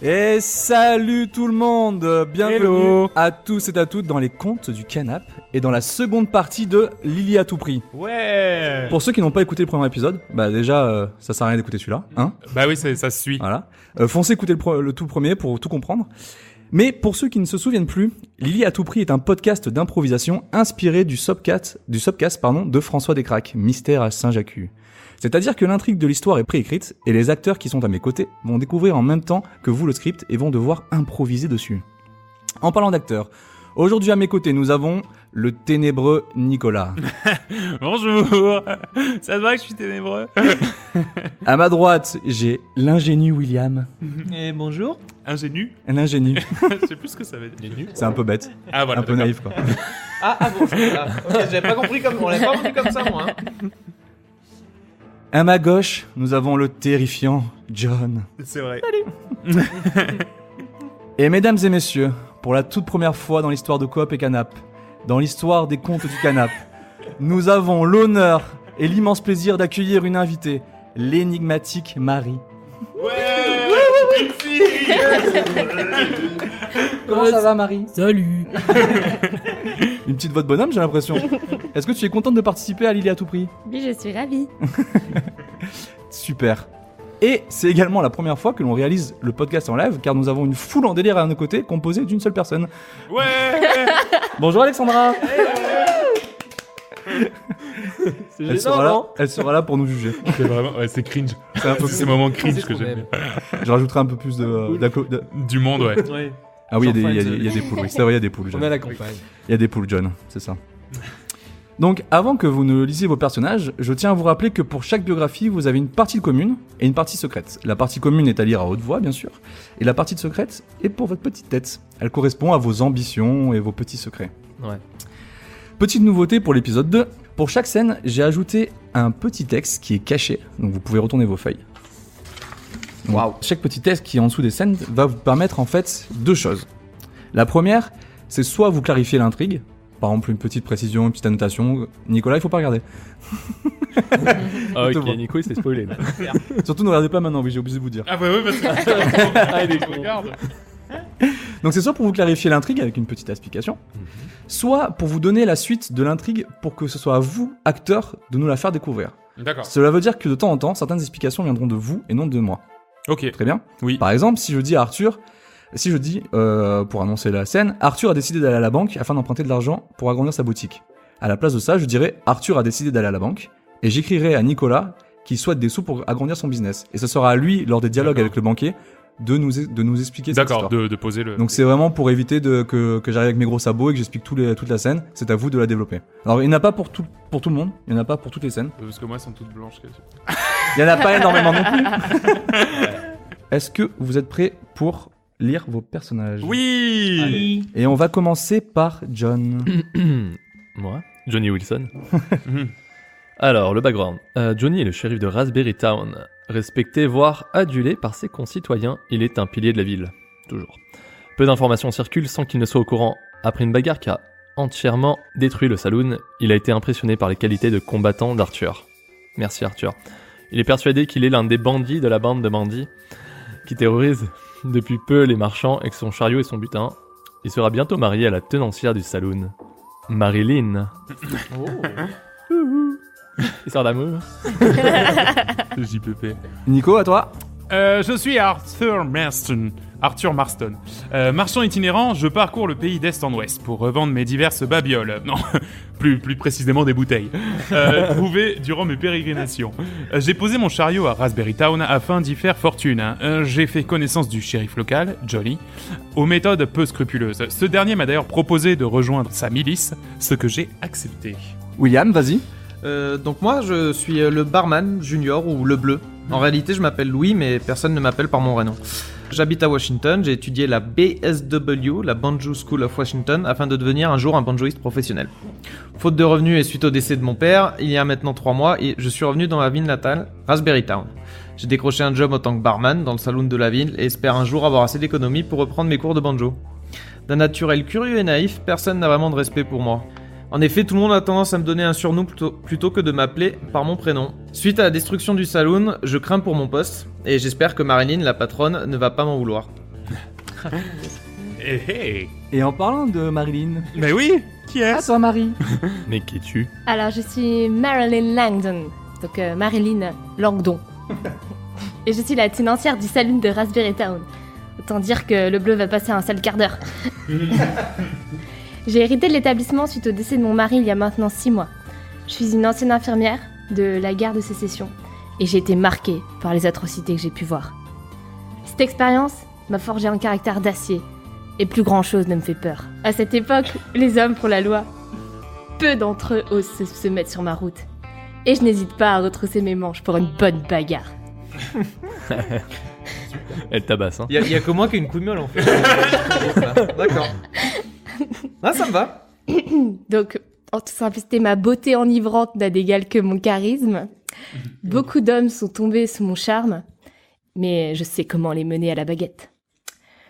Et salut tout le monde, bienvenue Hello. à tous et à toutes dans les contes du canap et dans la seconde partie de Lily à tout prix. Ouais. Pour ceux qui n'ont pas écouté le premier épisode, bah déjà ça sert à rien d'écouter celui-là, hein. Bah oui, ça se suit. Voilà. Foncez écouter le tout premier pour tout comprendre. Mais pour ceux qui ne se souviennent plus, Lily à tout prix est un podcast d'improvisation inspiré du Subcast de François Descraques, Mystère à Saint-Jacques. C'est-à-dire que l'intrigue de l'histoire est préécrite et les acteurs qui sont à mes côtés vont découvrir en même temps que vous le script et vont devoir improviser dessus. En parlant d'acteurs, aujourd'hui à mes côtés nous avons le ténébreux Nicolas. Bonjour. Ça te va que je suis ténébreux? À ma droite, j'ai l'ingénu William. Et bonjour. Ingénu? L'ingénu, Je sais plus ce que ça veut dire. c'est un peu bête, Ah voilà. un peu d'accord. naïf quoi. Ah bon, ok, j'avais pas compris comme on l'avait pas vendu comme ça moi. Hein. À ma gauche, nous avons le terrifiant John. C'est vrai. Et mesdames et messieurs, pour la toute première fois dans l'histoire de Coop et Canap, dans l'histoire des contes du Canap, nous avons l'honneur et l'immense plaisir d'accueillir une invitée, l'énigmatique Marie. Ouais. Une fille. Comment ça va Marie? Salut. Une petite voix de bonhomme j'ai l'impression. Est-ce que tu es contente de participer à Lily à tout prix? Oui, je suis ravie. Super. Et c'est également la première fois que l'on réalise le podcast en live car nous avons une foule en délire à nos côtés composée d'une seule personne. Ouais. Bonjour Alexandra. C'est Elle sera là pour nous juger. C'est vraiment. Ouais, c'est cringe. C'est un peu C'est ces moments cringe C'est que ce qu'on j'aime. Je rajouterai un peu plus Du monde, ouais. Ouais. Ah oui, il y a Genre des poules, oui. C'est vrai, il y a des poules, On John. a la campagne. Il y a des poules, John, c'est ça. Donc, avant que vous ne lisiez vos personnages, je tiens à vous rappeler que pour chaque biographie, vous avez une partie commune et une partie secrète. La partie commune est à lire à haute voix, bien sûr, et la partie secrète est pour votre petite tête. Elle correspond à vos ambitions et vos petits secrets. Ouais. Petite nouveauté pour l'épisode 2. Pour chaque scène, j'ai ajouté un petit texte qui est caché, donc vous pouvez retourner vos feuilles. Donc, Waouh. chaque petit texte qui est en dessous des scènes va vous permettre en fait deux choses. La première, c'est soit vous clarifier l'intrigue, par exemple une petite précision, une petite annotation. Nicolas, il faut pas regarder. Ah ok, Exactement. Nico il s'est spoilé là. Surtout ne regardez pas maintenant, oui, j'ai oublié de vous dire. Ah ouais, parce que. Ah, il est Je regarde. Donc c'est soit pour vous clarifier l'intrigue avec une petite explication, soit pour vous donner la suite de l'intrigue pour que ce soit à vous, acteurs, de nous la faire découvrir. D'accord. Cela veut dire que de temps en temps, certaines explications viendront de vous et non de moi. Ok. Très bien. Oui. Par exemple, si je dis, pour annoncer la scène, Arthur a décidé d'aller à la banque afin d'emprunter de l'argent pour agrandir sa boutique. À la place de ça, je dirais, Arthur a décidé d'aller à la banque, et j'écrirai à Nicolas qu'il souhaite des sous pour agrandir son business. Et ce sera à lui, lors des dialogues D'accord. avec le banquier, de nous expliquer cette D'accord, histoire. de poser le. Donc c'est vraiment pour éviter que j'arrive avec mes gros sabots et que j'explique toute la scène. C'est à vous de la développer. Alors il n'y en a pas pour tout le monde, il n'y en a pas pour toutes les scènes. Parce que moi, elles sont toutes blanches. Il n'y en a pas énormément non plus. Est-ce que vous êtes prêts pour lire vos personnages? Oui. Et on va commencer par John. Moi, Johnny Wilson. Alors, le background. Johnny est le shérif de Raspberry Town. Respecté, voire adulé par ses concitoyens, il est un pilier de la ville. Toujours. Peu d'informations circulent sans qu'il ne soit au courant. Après une bagarre qui a entièrement détruit le saloon, il a été impressionné par les qualités de combattant d'Arthur. Merci Arthur. Il est persuadé qu'il est l'un des bandits de la bande de bandits qui terrorise depuis peu les marchands et que son chariot est son butin. Il sera bientôt marié à la tenancière du saloon, Marilyn. Histoire d'amour. JPP. Nico, à toi. Je suis Arthur Marston. Marchand itinérant, je parcours le pays d'est en ouest pour revendre mes diverses babioles. Non, plus précisément des bouteilles. Trouvées durant mes pérégrinations. J'ai posé mon chariot à Raspberry Town afin d'y faire fortune. J'ai fait connaissance du shérif local, Jolly, aux méthodes peu scrupuleuses. Ce dernier m'a d'ailleurs proposé de rejoindre sa milice, ce que j'ai accepté. William, vas-y. Donc moi je suis le barman junior ou le bleu. En réalité je m'appelle Louis mais personne ne m'appelle par mon vrai nom. J'habite à Washington, j'ai étudié la BSW, la Banjo School of Washington, afin de devenir un jour un banjoïste professionnel. Faute de revenus et suite au décès de mon père, il y a maintenant 3 mois, et je suis revenu dans ma ville natale, Raspberry Town. J'ai décroché un job en tant que barman dans le saloon de la ville et espère un jour avoir assez d'économies pour reprendre mes cours de banjo. D'un naturel curieux et naïf, personne n'a vraiment de respect pour moi. En effet, tout le monde a tendance à me donner un surnom plutôt que de m'appeler par mon prénom. Suite à la destruction du saloon, je crains pour mon poste, et j'espère que Marilyn, la patronne, ne va pas m'en vouloir. Hey. Et en parlant de Marilyn, Mais oui. Qui à est-ce? toi Marie. Mais qui es-tu? Alors, je suis Marilyn Langdon, donc Marilyn Langdon. Et je suis la tenancière du saloon de Raspberry Town. Autant dire que le bleu va passer un sale quart d'heure. J'ai hérité de l'établissement suite au décès de mon mari il y a maintenant 6 mois. Je suis une ancienne infirmière de la guerre de sécession et j'ai été marquée par les atrocités que j'ai pu voir. Cette expérience m'a forgé un caractère d'acier et plus grand chose ne me fait peur. À cette époque, les hommes pour la loi, peu d'entre eux osent se mettre sur ma route. Et je n'hésite pas à retrousser mes manches pour une bonne bagarre. Elle tabasse, hein. Il y a que moi qui ai une couille de meule en fait. D'accord. Ah, ça me va. Donc, en toute simplicité, ma beauté enivrante n'a d'égal que mon charisme. Beaucoup d'hommes sont tombés sous mon charme, mais je sais comment les mener à la baguette.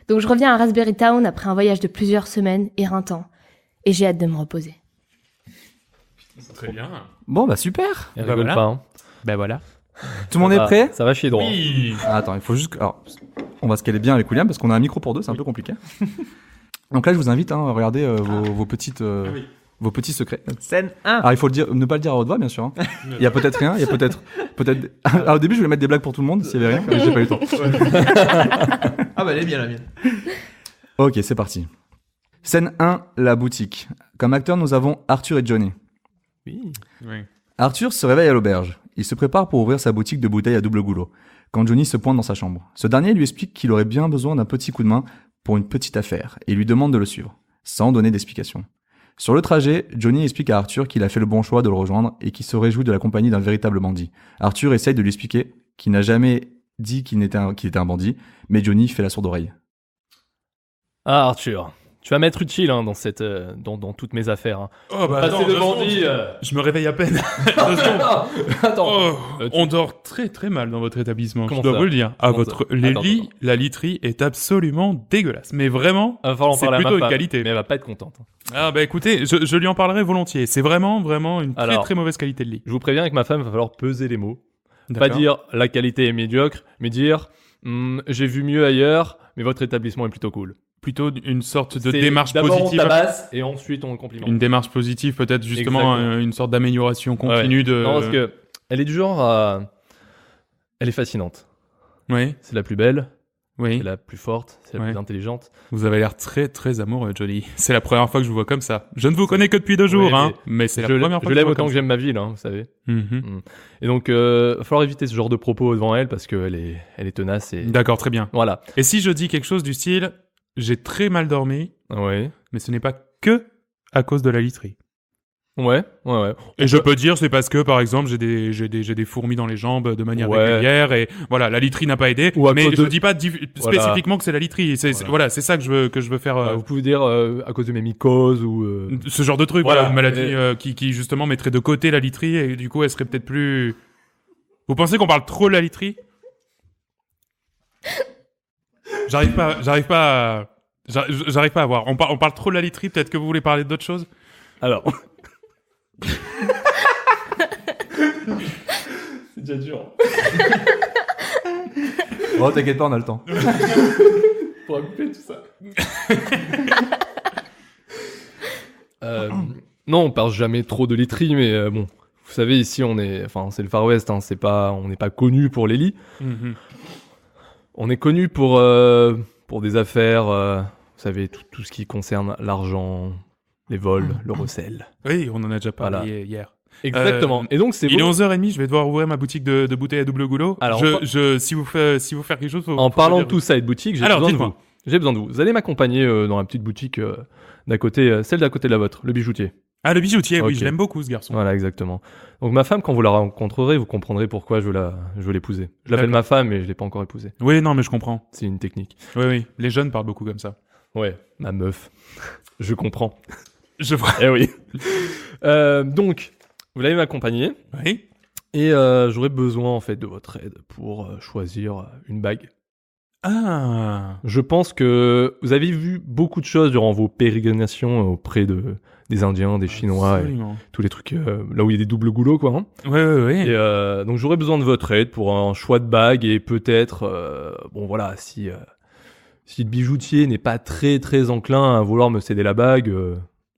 Donc je reviens à Raspberry Town après un voyage de plusieurs semaines éreintant, et j'ai hâte de me reposer. Très bien. Bon bah super. Elle Bah rigole voilà. pas, hein. Ben voilà. Tout le monde est prêt? Ça va chier droit. Oui. Ah, attends, il faut juste... Alors, on va se caler bien avec William parce qu'on a un micro pour deux, c'est un peu compliqué. Donc là, je vous invite à regarder vos petites... oui. Vos petits secrets. Scène 1. Alors il faut le dire, ne pas le dire à haute voix bien sûr. Hein. Il y a peut-être rien, il y a peut-être. Alors au début je voulais mettre des blagues pour tout le monde s'il y avait rien, mais j'ai pas eu le temps. Ah bah elle est bien la mienne. Ok, c'est parti. Scène 1, la boutique. Comme acteurs nous avons Arthur et Johnny. Oui. Oui. Arthur se réveille à l'auberge. Il se prépare pour ouvrir sa boutique de bouteilles à double goulot. Quand Johnny se pointe dans sa chambre. Ce dernier lui explique qu'il aurait bien besoin d'un petit coup de main pour une petite affaire et lui demande de le suivre, sans donner d'explication. Sur le trajet, Johnny explique à Arthur qu'il a fait le bon choix de le rejoindre et qu'il se réjouit de la compagnie d'un véritable bandit. Arthur essaye de lui expliquer qu'il n'a jamais dit qu'il était un bandit, mais Johnny fait la sourde oreille. Ah, Arthur, tu vas m'être utile hein, dans toutes mes affaires. Hein. Oh bah Passer attends, de 2 bandit. secondes. Je me réveille à peine. 2 secondes. Attends. Oh, Tu- on dort très très mal dans votre établissement, Comment je dois ça vous le dire. Ah, Comment votre ça les Attends, lits, attends. la literie est absolument dégueulasse. Mais vraiment, Il va falloir en c'est parler à plutôt ma une femme, qualité. mais elle va pas être contente. Ah bah écoutez, je lui en parlerai volontiers. C'est vraiment une très Alors, très mauvaise qualité de lit. Je vous préviens avec ma femme, il va falloir peser les mots. Pas D'accord. dire la qualité est médiocre, mais dire j'ai vu mieux ailleurs, mais votre établissement est plutôt cool. Plutôt une sorte de C'est démarche d'abord positive. on tabasse et ensuite on complimente. Une démarche positive, peut-être justement Exactement. une sorte d'amélioration continue Ouais. de. Non, parce que elle est du genre à... Elle est fascinante. Oui, C'est la plus belle, oui. c'est la plus forte, c'est la Ouais. plus intelligente. Vous avez l'air très très amoureux, Johnny. C'est la première fois que je vous vois comme ça. Je ne vous connais que depuis 2 jours, Ouais, hein. Mais c'est la je première fois je que je l'aime vous vois autant comme que j'aime ma ville, hein, vous savez. ça. Mhm. Et donc, va falloir éviter ce genre de propos devant elle parce qu'elle est tenace et... D'accord, très bien. Voilà. Et si je dis quelque chose du style, j'ai très mal dormi, Ouais. mais ce n'est pas que à cause de la literie. Ouais. Et je peux dire, c'est parce que, par exemple, j'ai des fourmis dans les jambes de manière Ouais. régulière, et voilà, la literie n'a pas aidé. Ou à Mais cause je de- dis pas Voilà. spécifiquement que c'est la literie. Voilà, c'est ça que je veux faire. Vous pouvez dire à cause de mes mycoses ou... Ce genre de truc, Voilà. voilà, une maladie Et- qui justement mettrait de côté la literie, et du coup, elle serait peut-être plus. Vous pensez qu'on parle trop de la literie? J'arrive pas à voir. On parle trop de la literie. Peut-être que vous voulez parler d'autre chose. Alors... C'est déjà dur. Oh t'inquiète pas, on a le temps. Pour couper tout ça. Non, on parle jamais trop de literie, mais bon, vous savez, ici, c'est le Far West, hein, on n'est pas connu pour les lits. On est connu pour des affaires, vous savez, tout ce qui concerne l'argent, les vols, le recel. Oui, on en a déjà parlé Voilà. hier. Exactement. Et donc, c'est Il est vous. 11h30, je vais devoir ouvrir ma boutique de bouteilles à double goulot. Alors, si vous faites quelque chose, En parlant de tout ça et de boutique, j'ai Alors, besoin de dites-moi. vous. J'ai besoin de vous. Vous allez m'accompagner dans la petite boutique d'à côté, celle d'à côté de la vôtre, le bijoutier. Ah, le bijoutier, oui, Ok. je l'aime beaucoup, ce garçon. Voilà, exactement. Donc ma femme, quand vous la rencontrerez, vous comprendrez pourquoi je veux l'épouser. Je l'appelle D'accord. ma femme, mais je l'ai pas encore épousée. Oui, non, mais je comprends. C'est une technique. Oui, oui. Les jeunes parlent beaucoup comme ça. Ouais, ma meuf. Je comprends. Je vois. Eh oui. Donc, vous allez m'accompagner Oui. et j'aurai besoin en fait de votre aide pour choisir une bague. Ah. Je pense que vous avez vu beaucoup de choses durant vos pérégrinations auprès des Indiens, des Chinois, et Absolument. tous les trucs là où il y a des doubles goulots, quoi. Hein. Ouais, ouais, ouais. Et donc j'aurais besoin de votre aide pour un choix de bague et peut-être, bon voilà, si si le bijoutier n'est pas très très enclin à vouloir me céder la bague,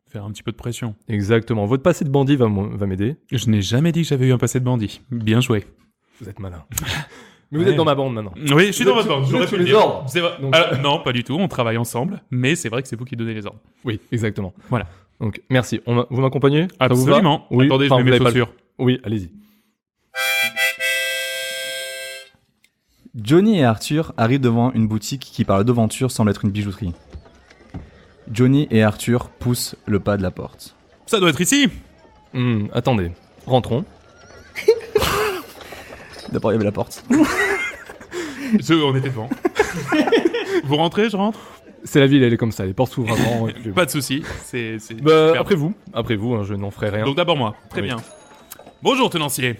Faire un petit peu de pression. exactement. Votre passé de bandit va m'aider. Je n'ai jamais dit que j'avais eu un passé de bandit. Bien joué. Vous êtes malin. Mais vous Ouais. êtes dans ma bande maintenant. Oui, je suis dans Vous êtes votre bande. sous- J'aurais vous pu êtes le sous les dire. ordres. C'est vrai. Donc- Non, pas du tout. On travaille ensemble. Mais c'est vrai que c'est vous qui donnez les ordres. Oui, exactement. Voilà. Donc merci. Vous m'accompagnez? Ça vous va Absolument. Oui. Attendez, Enfin, je vous mets mes avez pas le- chaussures. Oui, allez-y. Johnny et Arthur arrivent devant une boutique qui par la devanture semble être une bijouterie. Johnny et Arthur poussent le pas de la porte. Ça doit être ici. Attendez. Rentrons. D'abord il y avait la porte. On était devant. Vous rentrez, je rentre. C'est la ville, elle est comme ça. Les portes s'ouvrent avant. et puis- Pas de souci. C'est. Bah, super. après vous, hein, je n'en ferai rien. Donc d'abord moi. Très Oui. bien. Bonjour tenancier.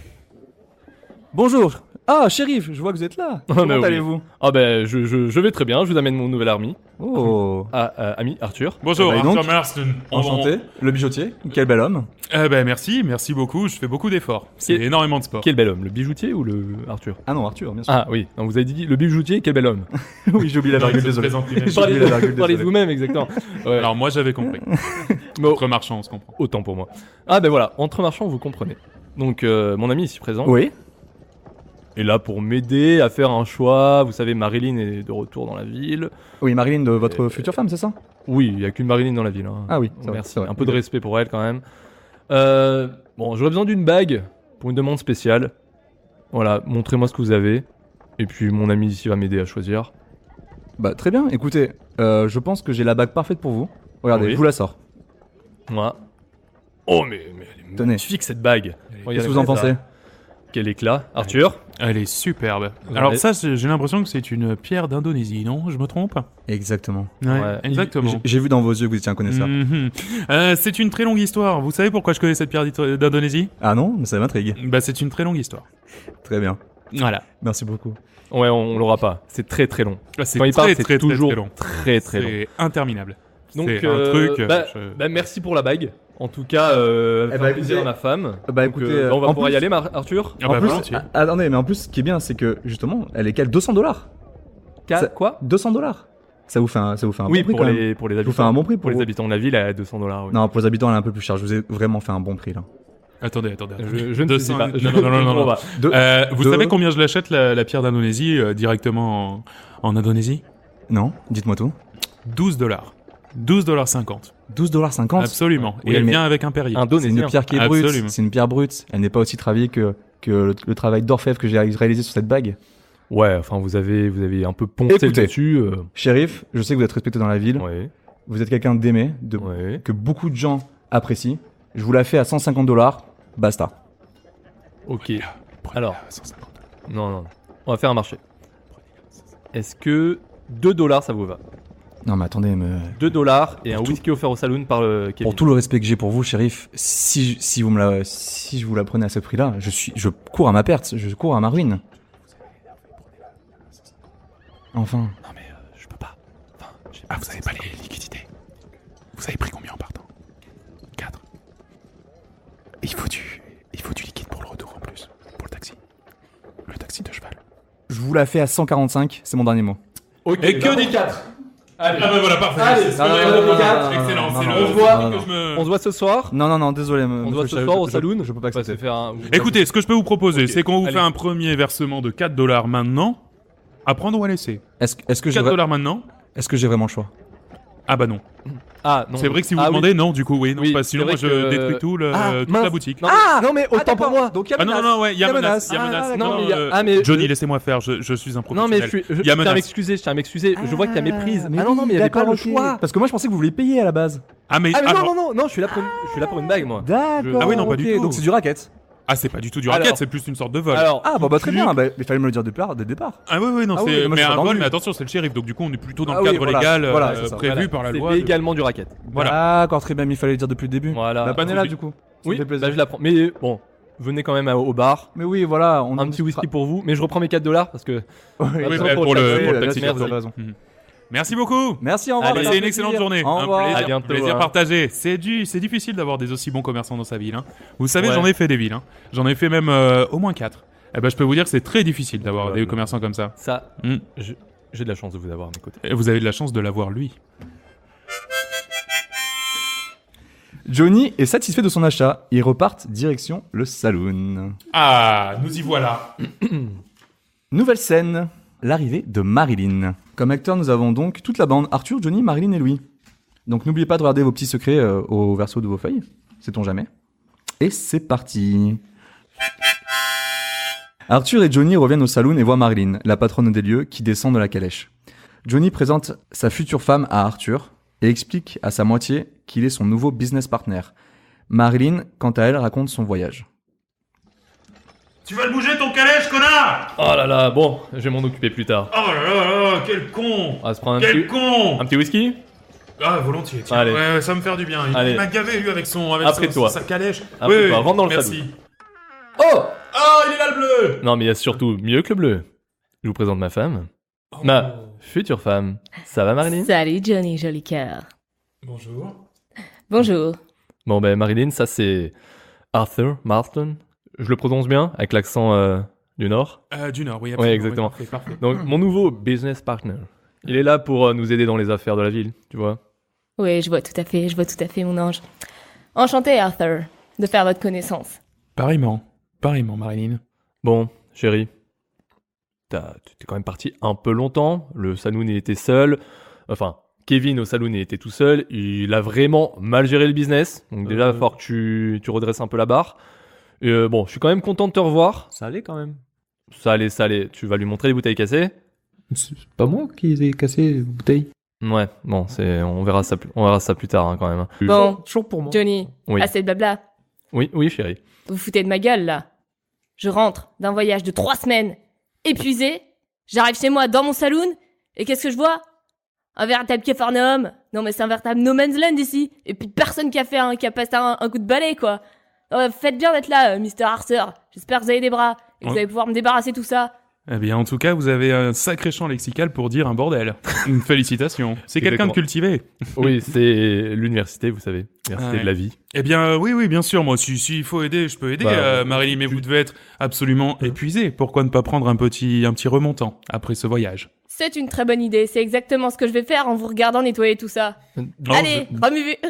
Bonjour. Ah, shérif, je vois que vous êtes là. Ah, Comment bah oui. allez-vous? Ah ben, je vais très bien. Je vous amène mon nouvel ami. Oh. Ami Arthur. Bonjour, Eh ben, Arthur donc, Marston. Enchanté. Le bijoutier. Quel bel homme. Merci beaucoup. Je fais beaucoup d'efforts. C'est Quel- énormément de sport. Quel bel homme, le bijoutier ou le Arthur? Ah non, Arthur, bien sûr. Ah oui, non, vous avez dit le bijoutier, quel bel homme. oui, j'ai oublié la Non, virgule, je désolé. plaisante, l'image. J'ai oublié la virgule, Parlez de désolé. vous-même, exactement. Ouais, Alors moi j'avais compris. mais Entre marchands, on se comprend. autant pour moi. Ah ben voilà, entre marchands, vous comprenez. Donc mon ami ici présent Oui. est là pour m'aider à faire un choix. Vous savez, Marilyn est de retour dans la ville. Oui, Marilyn, de votre future femme, c'est ça? Oui, il n'y a qu'une Marilyn dans la ville. Hein. Ah oui, c'est vrai, Merci. c'est vrai. Un peu de respect pour elle quand même. Bon, j'aurais besoin d'une bague pour une demande spéciale. Voilà, montrez-moi ce que vous avez. Et puis mon ami ici va m'aider à choisir. Bah, très bien. Écoutez, je pense que j'ai la bague parfaite pour vous. Regardez, Oui. je vous la sors. Moi. Oh, mais elle est Tenez. magnifique cette bague. Qu'est-ce que vous en pensez? Quel éclat. Arthur? Elle est superbe. Ouais. Alors ça, j'ai l'impression que c'est une pierre d'Indonésie, non? Je me trompe? Exactement. Ouais. Exactement. J'ai vu dans vos yeux que vous étiez un connaisseur. Mhm. C'est une très longue histoire. Vous savez pourquoi je connais cette pierre d'Indonésie? Ah non, mais ça m'intrigue. Bah c'est une très longue histoire. Très bien. Voilà. Merci beaucoup. Ouais, on l'aura pas. C'est très très long. C'est Quand il parle, très, c'est très, très, toujours très long. très long. C'est interminable. Donc, C'est un truc. merci pour la bague. En tout cas, Eh faire bah, plaisir écoutez- à ma femme. Bah Donc, écoutez, on va en pouvoir y plus- aller, Arthur. Ah bah, en plus, volontiers. attendez, mais en plus, ce qui est bien, c'est que justement, elle est qu'à $200. Ça- Quoi? $200. Ça vous fait un Oui, bon prix pour quand même. les, pour les Je vous habitants. fais un bon prix Pour pour les vous. habitants de la ville, à $200. Oui. Non, pour les habitants, elle est un peu plus chère. Je vous ai vraiment fait un bon prix là. Attendez. Je ne sais pas. Non. Bah, Vous savez combien je l'achète la pierre d'Indonésie directement en Indonésie? Non, dites-moi tout. $12. $12,50. $12,50. Absolument. Et Oui, elle mais- vient avec un Perrier. C'est une Indonésien. pierre qui est brute. Absolument. C'est une pierre brute. Elle n'est pas aussi travaillée que le travail d'orfèvre que j'ai réalisé sur cette bague. Ouais, enfin, vous avez un peu poncé Écoutez. le dessus. Shérif, je sais que vous êtes respecté dans la ville. Ouais, Vous êtes quelqu'un d'aimé, ouais. que beaucoup de gens apprécient. Je vous la fais à $150. Basta. Ok. Alors, non. On va faire un marché. Est-ce que $2 ça vous va? Non mais attendez, mais... $2 et un Pour tout- whisky offert au saloon par Kevin. Pour tout le respect que j'ai pour vous, shérif, si je vous la prenez à ce prix-là, je cours à ma perte, je cours à ma ruine. Enfin. Non mais je peux pas. Enfin, vous avez pas les liquidités. Vous avez pris combien en partant? 4. Il faut du liquide pour le retour en plus. Pour le taxi. Le taxi de cheval. Je vous la fais à 145, c'est mon dernier mot. Ok. Et que dit 4? Ah bah voilà, parfait. Allez, C'est ce que non, j'avais non, proposé. non, non, Excellent, non, c'est non, le on se voit. que je me... On se voit ce soir. Non, désolé. On se voit ce soir au saloon. Je peux pas On va se accepter. faire un. Écoutez, ce que je peux vous proposer, Ok, c'est qu'on vous allez. fait un premier versement de $4 maintenant, à prendre ou à laisser. Est-ce que j'ai $4 maintenant? est-ce que j'ai vraiment le choix? Ah bah non. Ah non. C'est vrai que si vous Ah, oui. demandez, non, du coup, oui, non, Oui, parce que sinon c'est moi vrai je que- détruis toute mince. la boutique. Non, mais autant pour moi. Donc il y a Ah non, ouais, il y a menace, il y a Ah, menace. d'accord. Non, mais il y a- mais Johnny, je- laissez-moi faire, je suis un Non mais professionnel. je Il y a tiens à menace. m'excuser, je vois qu'il y a méprise. mais Ah non, oui, mais il y avait pas d'accord, le ok. choix. Parce que moi je pensais que vous vouliez payer à la base. Ah mais, Ah mais alors- non, je suis là pour une bague moi. D'accord. Ah oui, non, pas ok, du tout. Donc c'est du racket. Ah c'est pas du tout du Alors- racket, c'est plus une sorte de vol. Alors, Ah bah très bien, bah, il fallait me le dire dès le départ. Ah oui, non, Ah oui, c'est moi, je mais suis un pas vol, vendu. mais attention, c'est le shérif, donc du coup on est plutôt dans Ah le oui, cadre voilà, légal voilà, c'est ça, prévu voilà. par la c'est loi. légalement du racket. Voilà. D'accord, très bien, mais il fallait le dire depuis le début. Voilà. La panne est là du coup. Ça me Oui, fait plaisir. bah je la prends. Mais bon, venez quand même au bar. Mais oui, voilà. Un petit whisky pour vous, mais je reprends mes $4 parce que. Oui, Oui, Absolument, mais pour pour le le taxi, pour le bien taxi. sûr, vous avez merci. raison. Mhm. Merci beaucoup. Merci, au revoir. Allez, c'était Passez un une excellente plaisir. journée. Au Un revoir. À bientôt, plaisir hein. partagé. C'est difficile d'avoir des aussi bons commerçants dans sa ville. Hein. Vous savez, Ouais. j'en ai fait des villes. Hein. J'en ai fait même au moins 4. Eh ben, je peux vous dire que c'est très difficile d'avoir Ouais, des mais- commerçants comme ça. Ça, Mm. J'ai de la chance de vous avoir à mes côtés. Et vous avez de la chance de l'avoir lui. Johnny est satisfait de son achat. Ils repartent direction le saloon. Ah, nous y voilà. Nouvelle scène, l'arrivée de Marilyn. Comme acteur, nous avons donc toute la bande, Arthur, Johnny, Marilyn et Louis. Donc n'oubliez pas de regarder vos petits secrets au verso de vos feuilles, sait-on jamais. Et c'est parti. Arthur et Johnny reviennent au saloon et voient Marilyn, la patronne des lieux, qui descend de la calèche. Johnny présente sa future femme à Arthur et explique à sa moitié qu'il est son nouveau business partner. Marilyn, quant à elle, raconte son voyage. Tu vas le bouger ton calèche, connard! Oh là là, bon, je vais m'en occuper plus tard. Oh là là là, quel con! On va se prendre Quel con! un petit whisky? Ah, volontiers, tiens. Allez. Ouais, ça va me faire du bien. Allez. Il m'a gavé, lui, avec Après toi. sa calèche. Après toi, rentre dans le merci. saloon. Oh! Oh, il est là, le bleu! Non, mais il y a surtout mieux que le bleu. Je vous présente ma femme. Oh. Ma future femme. Ça va, Marilyn? Salut Johnny, joli cœur. Bonjour. Bonjour. Bon, ben, Marilyn, ça c'est Arthur Marston. Je le prononce bien, avec l'accent du Nord. Du Nord, oui, Ouais, absolument. exactement. Oui, parfait. Donc, mon nouveau business partner. Il est là pour nous aider dans les affaires de la ville, tu vois. Oui, je vois tout à fait, mon ange. Enchanté, Arthur, de faire votre connaissance. Pareillement, Marilyn. Bon, chérie. Tu t'es quand même parti un peu longtemps. Le saloon, il était seul. Enfin, Kevin au saloon, il était tout seul. Il a vraiment mal géré le business. Donc déjà, il va falloir que tu redresses un peu la barre. Et bon, je suis quand même content de te revoir. Ça allait quand même. Ça allait. Tu vas lui montrer les bouteilles cassées. C'est pas moi qui ai cassé les bouteilles. Ouais, bon, on verra ça plus tard hein, quand même. Bon, Toujours pour moi. Johnny, Oui. assez de blabla. Oui, chérie. Vous vous foutez de ma gueule, là. Je rentre d'un voyage de 3 semaines, épuisé. J'arrive chez moi dans mon saloon, et qu'est-ce que je vois? Un véritable Capharnaüm. Non, mais c'est un véritable no man's land ici. Et puis personne qui a passé un coup de balai, quoi. Faites bien d'être là, Mr. Arthur. J'espère que vous avez des bras, et que vous allez pouvoir me débarrasser de tout ça. Eh bien, en tout cas, vous avez un sacré champ lexical pour dire un bordel. Félicitations. C'est quelqu'un de Exactement. cultivé. Oui, c'est l'université, vous savez. L'université Ouais. de la vie. Eh bien, oui, bien sûr. Moi, si il faut aider, je peux aider, Bah, Marilyn, mais vous devez être absolument épuisé. Pourquoi ne pas prendre un petit remontant après ce voyage? C'est une très bonne idée, c'est exactement ce que je vais faire en vous regardant nettoyer tout ça. Allez,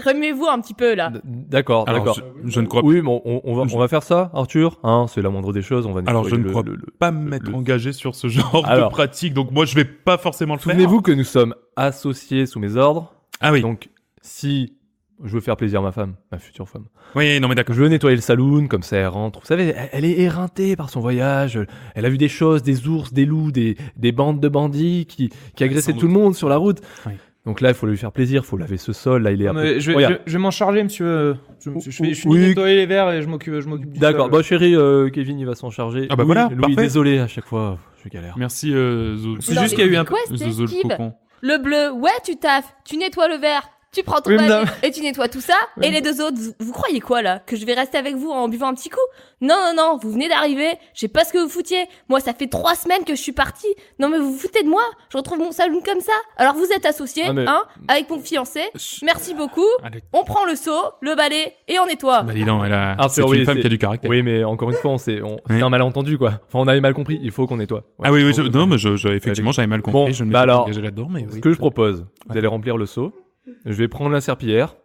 remuez-vous un petit peu, là. D'accord. Alors, je ne crois Oui, bon, on va faire ça, Arthur. Hein, c'est la moindre des choses. On va Alors, je nettoyer ne crois pas m'être engagé sur ce genre Alors. de pratique, donc moi, je vais pas forcément le faire. Souvenez-vous que nous sommes associés sous mes ordres. Ah oui. Donc, si je veux faire plaisir à ma femme, ma future femme, Oui, non, mais d'accord. je veux nettoyer le saloon, comme ça elle rentre. Vous savez, elle est éreintée par son voyage. Elle a vu des choses, des ours, des loups, des bandes de bandits qui agressaient Sans tout le monde sur la route. Oui. Donc là, il faut lui faire plaisir, il faut laver ce sol. Là, il est un peu... Je Regarde. vais m'en charger, monsieur. Je finis de Oui. nettoyer les verres et je m'occupe du D'accord, sol. bon chérie, Kevin il va s'en charger. Ah bah Louis, voilà, Louis, parfait. désolé à chaque fois, je galère. Merci, C'est juste qu'il y a eu un peu... Zozo le cocon. Le bleu, ouais, tu taffes, tu nettoies le verre, tu prends ton Oui, papier madame. et tu nettoies tout ça. Oui. Et les deux autres, vous croyez quoi là? Que je vais rester avec vous en buvant un petit coup? Non, vous venez d'arriver, je sais pas ce que vous foutiez. Moi, ça fait 3 semaines que je suis partie. Non mais vous vous foutez de moi? Je retrouve mon saloon comme ça. Alors vous êtes associés, Ah, mais- hein, avec mon fiancé. Merci beaucoup. Allez. On prend le seau, le balai et on nettoie. Bah dis donc, Arthur, c'est oui, une femme c'est- qui a du caractère. Oui, mais encore une fois, c'est Oui. un malentendu quoi. Enfin, on avait mal compris, il faut qu'on nettoie. Ouais, Ah oui, faut- non, mais effectivement, j'avais mal compris, Bon, je ne bah m'étais pas alors, engagé là-dedans, mais Ce oui. que je propose, vous Ouais. allez remplir le seau, je vais prendre la serpillière,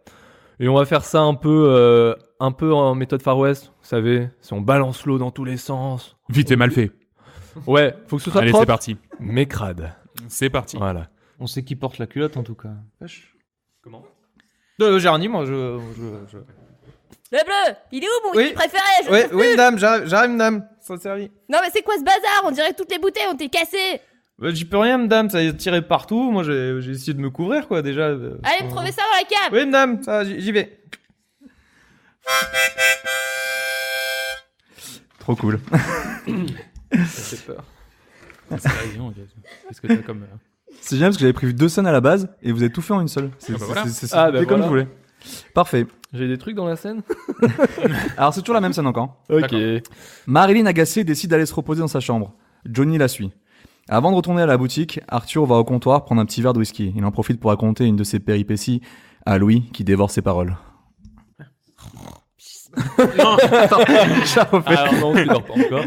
et on va faire ça un peu en méthode Far West, vous savez, si on balance l'eau dans tous les sens. Vite et mal fait. Ouais, faut que ce soit Allez, propre, c'est parti. mais crade. C'est parti. Voilà. On sait qui porte la culotte en tout cas. Wesh. Comment J'ai rien dit, moi. Le bleu, il est où mon Oui. whisky préféré? Je Oui, le trouve plus. madame, j'arrive, madame. Ça servi. Non mais c'est quoi ce bazar? On dirait que toutes les bouteilles ont été cassées. Bah, j'y peux rien, madame, ça a tiré partout. Moi, j'ai essayé de me couvrir, quoi, déjà. Allez me trouver ça dans la cave. Oui, madame, ça, j'y vais. Trop cool. Ça fait peur. Qu'est-ce que t'as comme... C'est génial parce que j'avais prévu 2 scènes à la base et vous avez tout fait en une seule. C'est Ah bah voilà. c'est Ah bah comme voilà. je voulais. Parfait. J'ai des trucs dans la scène. Alors c'est toujours la même scène encore. Ok. D'accord. Marilyn agacée décide d'aller se reposer dans sa chambre. Johnny la suit. Avant de retourner à la boutique, Arthur va au comptoir prendre un petit verre de whisky. Il en profite pour raconter une de ses péripéties à Louis qui dévore ses paroles. Alors non, tu dors pas encore.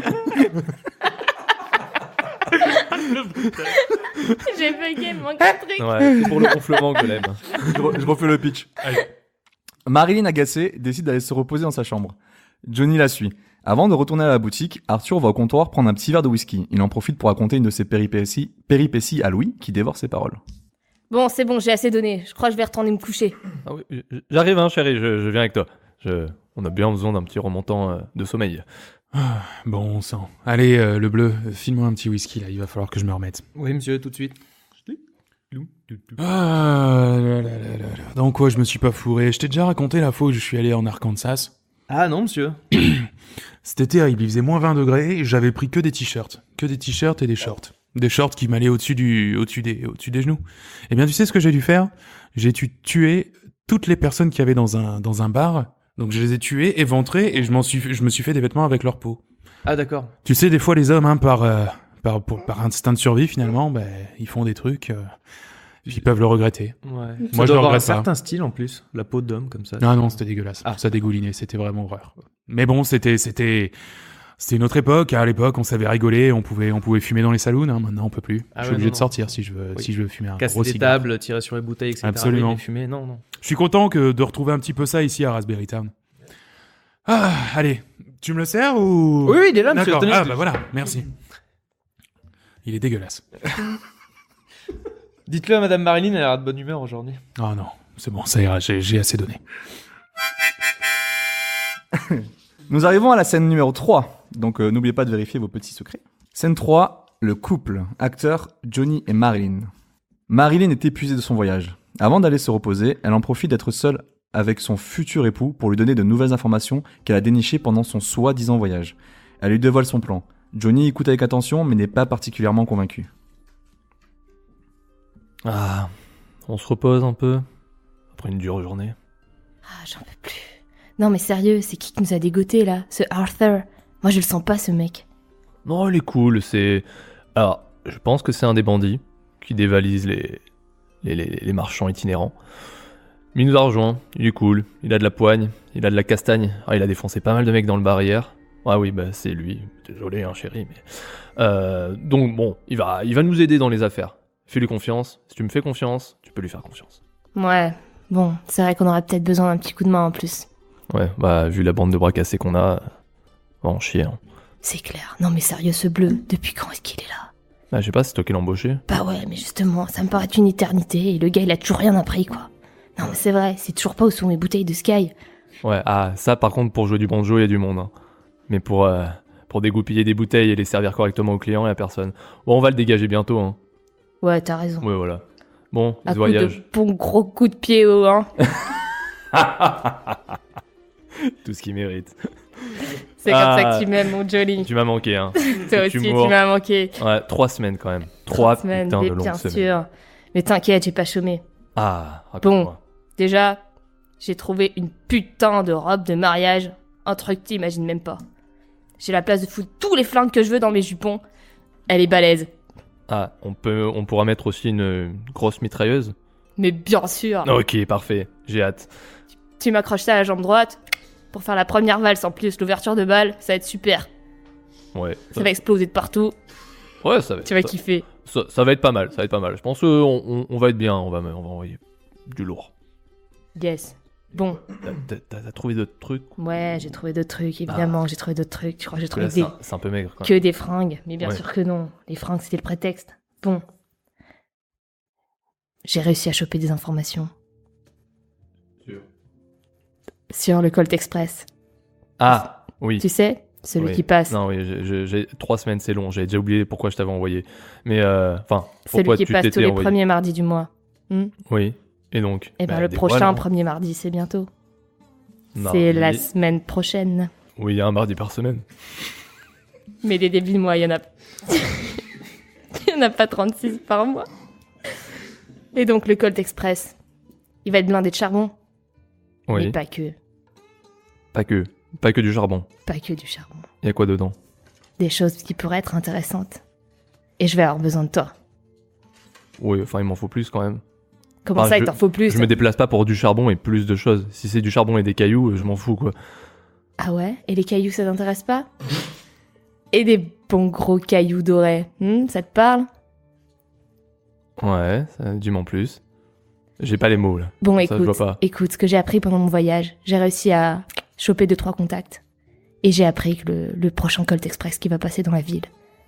J'ai bugué, il me manque un truc. Ouais, c'est pour le gonflement que je l'aime. Je refais le pitch. Marilyn, agacée, décide d'aller se reposer dans sa chambre. Johnny la suit. Avant de retourner à la boutique, Arthur va au comptoir prendre un petit verre de whisky. Il en profite pour raconter une de ses péripéties à Louis, qui dévore ses paroles. Bon, c'est bon, j'ai assez donné. Je crois que je vais retourner me coucher. Ah oui, j'arrive, hein, chérie, je viens avec toi. On a bien besoin d'un petit remontant de sommeil. Bon sang. Allez, le bleu, file-moi un petit whisky là, il va falloir que je me remette. Oui, monsieur, tout de suite. Ah là là là là là. Dans quoi je me suis pas fourré? Je t'ai déjà raconté la fois où je suis allé en Arkansas. Ah non, monsieur. C'était terrible, il faisait moins 20 degrés et j'avais pris que des t-shirts. Que des t-shirts et des shorts. Des shorts qui m'allaient au-dessus des genoux. Eh bien, tu sais ce que j'ai dû faire? J'ai dû tuer toutes les personnes qu'il y avait dans un bar. Donc je les ai tués, éventrés, et je me suis fait des vêtements avec leur peau. Ah d'accord. Tu sais, des fois, les hommes, hein, par instinct de survie, finalement, ben, ils font des trucs, ils peuvent le regretter. Ouais. Moi, je le avoir un regrette pas. certain style en plus, la peau d'homme comme ça. Non, c'était dégueulasse. Ah. Ça dégoulinait, c'était vraiment horreur. Mais bon, c'était une autre époque. À l'époque, on savait rigoler, on pouvait fumer dans les saloons. Hein. Maintenant, on peut plus. Ah je suis ouais, obligé non, de sortir si je veux fumer un Casser gros des cigare. tables, tirer sur les bouteilles, etc. Absolument. Mais fumer, non. Je suis content de retrouver un petit peu ça ici à Raspberry Town. Ah, allez, tu me le sers ou... Oui, il est là, monsieur. D'accord, Tenez. ah bah voilà, merci. Il est dégueulasse. Dites-le à Madame Marilyn, elle a de bonne humeur aujourd'hui. Oh non, c'est bon, ça ira, j'ai assez donné. Nous arrivons à la scène numéro 3. Donc n'oubliez pas de vérifier vos petits secrets. Scène 3, le couple, acteurs Johnny et Marilyn. Marilyn est épuisée de son voyage. Avant d'aller se reposer, elle en profite d'être seule avec son futur époux pour lui donner de nouvelles informations qu'elle a dénichées pendant son soi-disant voyage. Elle lui dévoile son plan. Johnny écoute avec attention mais n'est pas particulièrement convaincu. Ah, on se repose un peu après une dure journée. Ah, j'en peux plus. Non mais sérieux, c'est qui nous a dégoté là? Ce Arthur. Moi je le sens pas ce mec. Non, il est cool, c'est... Alors, je pense que c'est un des bandits qui dévalise les marchands itinérants. Mais il nous a rejoint, il est cool, il a de la poigne, il a de la castagne. Ah, il a défoncé pas mal de mecs dans le bar hier. Ah oui, bah c'est lui. Désolé, hein, chérie, mais... donc bon, il va nous aider dans les affaires. Fais-lui confiance. Si tu me fais confiance, tu peux lui faire confiance. Ouais, bon, c'est vrai qu'on aurait peut-être besoin d'un petit coup de main en plus. Ouais, bah vu la bande de bras cassés qu'on a, on va en chier. Hein. C'est clair. Non mais sérieux, ce bleu, depuis quand est-ce qu'il est là? Ah, je sais pas, c'est toi qui l'as embauché. Bah ouais, mais justement, ça me paraît une éternité et le gars il a toujours rien appris quoi. Non mais c'est vrai, c'est toujours pas où sont mes bouteilles de Sky. Ouais, ah, ça par contre, pour jouer du banjo, il y a du monde. Hein. Mais pour dégoupiller des bouteilles et les servir correctement aux clients, il y a personne. Bon, on va le dégager bientôt. Hein. Ouais, t'as raison. Ouais, voilà. Bon, À ce coup voyage. de bons gros coups de pied haut, hein. Tout ce qu'il mérite. C'est comme ça que tu m'aimes, mon Jolly. Tu m'as manqué, hein. Toi tu aussi, tu mourras. m'as manqué. Ouais, 3 semaines quand même. 3 semaines, putains mais de longues bien semaines. sûr. Mais t'inquiète, j'ai pas chômé. Ah, raconte-moi. Déjà, j'ai trouvé une putain de robe de mariage. Un truc que t'imagines même pas. J'ai la place de foutre tous les flingues que je veux dans mes jupons. Elle est balèze. Ah, on pourra mettre aussi une grosse mitrailleuse. Mais bien sûr. Ok, parfait. J'ai hâte. Tu m'accroches ça à la jambe droite. Pour faire la première valse en plus, l'ouverture de balle, ça va être super. Ouais. Ça va exploser de partout. Ouais, ça va. Tu vas kiffer. Ça va être pas mal. Ça va être pas mal. Je pense qu'on va être bien. On va envoyer du lourd. Yes. Bon. T'as trouvé d'autres trucs? Ouais, j'ai trouvé d'autres trucs, évidemment. J'ai trouvé d'autres trucs. Tu crois que j'ai trouvé Là, c'est un peu maigre quand que même. des fringues? Mais bien Ouais. sûr que non. Les fringues, c'était le prétexte. Bon. J'ai réussi à choper des informations. Sur le Colt Express. Ah, oui. Tu sais, celui Oui. qui passe. Non, oui, j'ai 3 semaines, c'est long. J'ai déjà oublié pourquoi je t'avais envoyé. Mais, enfin, Celui pourquoi qui tu passe tous t'étais les envoyé. premiers mardis du mois. Oui. Et donc Et ben bah, le dévoile, prochain hein. premier mardi, c'est bientôt. Non, C'est mais- la semaine prochaine. Oui, il y a un mardi par semaine. Mais les débuts de mois, il y en a... il y en a pas 36 par mois. Et donc le Colt Express, il va être blindé de charbon. Oui. Mais pas que. Pas que du charbon. Pas que du charbon. Il y a quoi dedans? Des choses qui pourraient être intéressantes. Et je vais avoir besoin de toi. Oui, enfin, il m'en faut plus quand même. Comment Enfin, ça, je- il t'en faut plus? Je me déplace pas pour du charbon et plus de choses. Si c'est du charbon et des cailloux, je m'en fous, quoi. Ah ouais? Et les cailloux, ça t'intéresse pas? Et des bons gros cailloux dorés, ça te parle? Ouais, dis-moi en plus. J'ai pas les mots, là. Bon, Ça, je vois pas. écoute, ce que j'ai appris pendant mon voyage, j'ai réussi à choper 2-3 contacts. Et j'ai appris que le prochain Colt Express qui va passer dans la ville,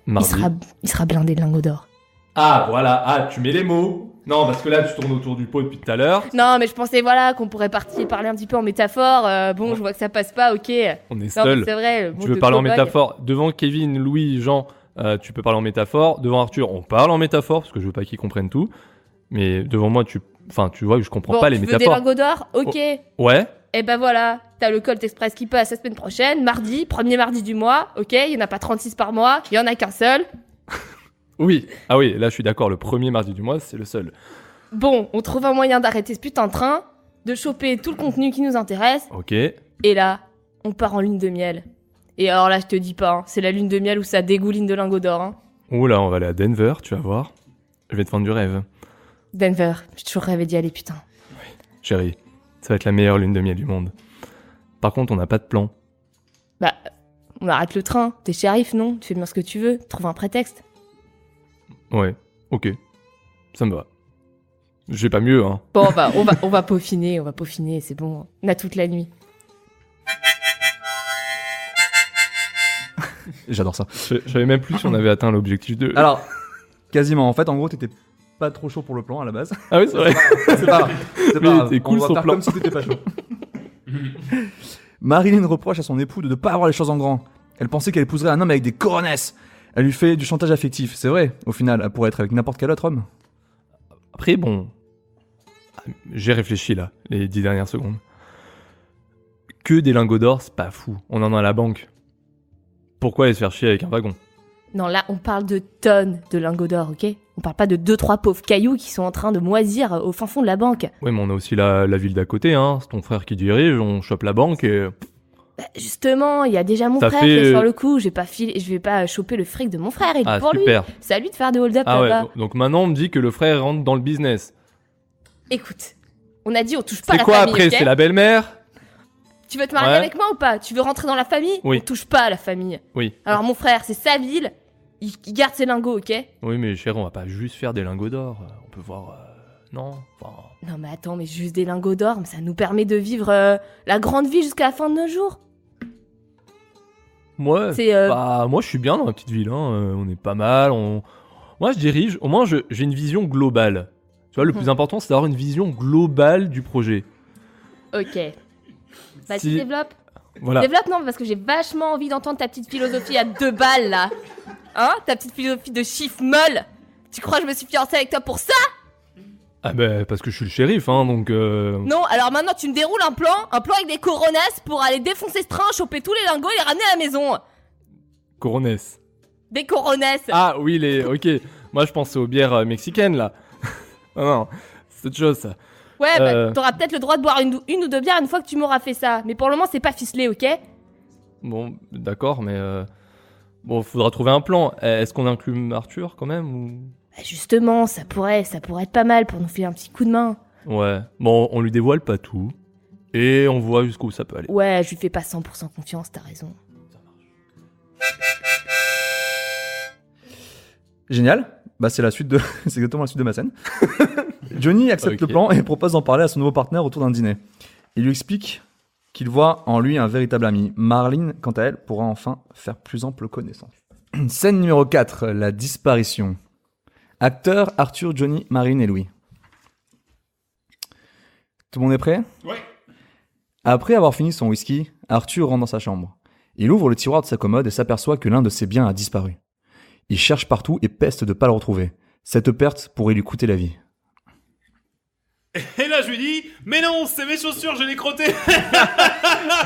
Mardi. il sera blindé de lingots d'or. Ah, voilà. Ah, tu mets les mots. Non, parce que là, tu tournes autour du pot depuis tout à l'heure. Non, mais je pensais, voilà, qu'on pourrait parler un petit peu en métaphore. Bon, je vois que ça passe pas, ok. On est Non, seul. mais c'est vrai. le Tu monde veux de parler en cow-boy. métaphore. Devant Kevin, Louis, Jean, tu peux parler en métaphore. Devant Arthur, on parle en métaphore, parce que je veux pas qu'ils comprennent tout. Mais devant moi, tu vois que je comprends Bon, pas les tu veux des métaphores. lingots d'or? Ok. Ouais. Et ben voilà, t'as le Colt Express qui passe la semaine prochaine, mardi, premier mardi du mois, ok, il y en a pas 36 par mois, il y en a qu'un seul. Oui. Ah oui, là, je suis d'accord. Le premier mardi du mois, c'est le seul. Bon, on trouve un moyen d'arrêter ce putain de train, de choper tout le contenu qui nous intéresse, Ok. et là, on part en lune de miel. Et alors là, je te dis pas, hein, c'est la lune de miel où ça dégouline de lingots d'or. Hein. Oula, on va aller à Denver, tu vas voir. Je vais te vendre du rêve. Denver, j'ai toujours rêvé d'y aller, putain. Chérie, ça va être la meilleure lune de miel du monde. Par contre, on n'a pas de plan. Bah, on arrête le train, t'es shérif, non? Tu fais bien ce que tu veux, trouve un prétexte. Ouais, ok. Ça me va. J'ai pas mieux, hein. Bon, bah, on va peaufiner, c'est bon, on a toute la nuit. J'adore ça. Je savais même plus si on avait atteint l'objectif de... Alors, quasiment. En fait, en gros, t'étais pas trop chaud pour le plan à la base. Ah oui, c'est vrai. C'est pas grave. C'est Mais pas grave. t'es cool On va sur faire plan. comme si t'étais pas chaud. Marilyn reproche à son époux de ne pas avoir les choses en grand. Elle pensait qu'elle épouserait un homme avec des coronesses. Elle lui fait du chantage affectif. C'est vrai, au final, elle pourrait être avec n'importe quel autre homme. Après, bon... J'ai réfléchi, là, les 10 dernières secondes. Que des lingots d'or, c'est pas fou. On en a à la banque. Pourquoi aller se faire chier avec un wagon? Non, là, on parle de tonnes de lingots d'or, ok? On parle pas de 2-3 pauvres cailloux qui sont en train de moisir au fin fond de la banque. Ouais, mais on a aussi la ville d'à côté, hein. C'est ton frère qui dirige, on chope la banque et... Bah, justement, il y a déjà mon Ça frère fait, qui est sur le coup. Je vais pas choper le fric de mon frère. Et Ah, pour lui, super. c'est à lui de faire des hold-up Ah là-bas. ouais, donc maintenant on me dit que le frère rentre dans le business. Écoute, on a dit on touche pas C'est la quoi famille, après? ok? C'est la belle-mère? Tu veux te marier Ouais. avec moi ou pas? Tu veux rentrer dans la famille? Oui. On touche pas à la famille. Oui. Alors mon frère, c'est sa ville. Il garde ses lingots, ok? Oui, mais chérie, on va pas juste faire des lingots d'or. On peut voir... Non, enfin... Non mais attends, mais juste des lingots d'or, mais ça nous permet de vivre la grande vie jusqu'à la fin de nos jours. Moi, C'est moi je suis bien dans ma petite ville, hein. On est pas mal, Moi je dirige, au moins j'ai une vision globale. Tu vois, le plus important c'est d'avoir une vision globale du projet. ok. Bah Si- tu développes. Voilà. Développe non, parce que j'ai vachement envie d'entendre ta petite philosophie à 2 balles là. Hein? Ta petite philosophie de chiffre molle. Tu crois que je me suis fiancée avec toi pour ça? Ah ben, parce que je suis le shérif, hein, donc... Non, alors maintenant tu me déroules un plan avec des coronesses pour aller défoncer ce train, choper tous les lingots et les ramener à la maison. Coronesse. Des coronesses. Ah oui, ok. Moi je pensais aux bières mexicaines, là. Non, c'est autre chose, ça. Ouais, bah t'auras peut-être le droit de boire une ou 2 bières une fois que tu m'auras fait ça. Mais pour le moment c'est pas ficelé, ok? Bon, d'accord, mais... Bon, faudra trouver un plan. Est-ce qu'on inclut Arthur, quand même, ou... Bah justement, ça pourrait être pas mal pour nous filer un petit coup de main. Ouais. Bon, on lui dévoile pas tout. Et on voit jusqu'où ça peut aller. Ouais, je lui fais pas 100% confiance, t'as raison. Génial. Bah, c'est c'est exactement la suite de ma scène. Johnny accepte Ok. le plan et propose d'en parler à son nouveau partenaire autour d'un dîner. Il lui explique qu'il voit en lui un véritable ami. Marlene, quant à elle, pourra enfin faire plus ample connaissance. Scène numéro 4, la disparition. Acteurs Arthur, Johnny, Marine et Louis. Tout le monde est prêt? Ouais. Après avoir fini son whisky, Arthur rentre dans sa chambre. Il ouvre le tiroir de sa commode et s'aperçoit que l'un de ses biens a disparu. Il cherche partout et peste de pas le retrouver. Cette perte pourrait lui coûter la vie. Et là, je lui dis, mais non, c'est mes chaussures, je les crottées.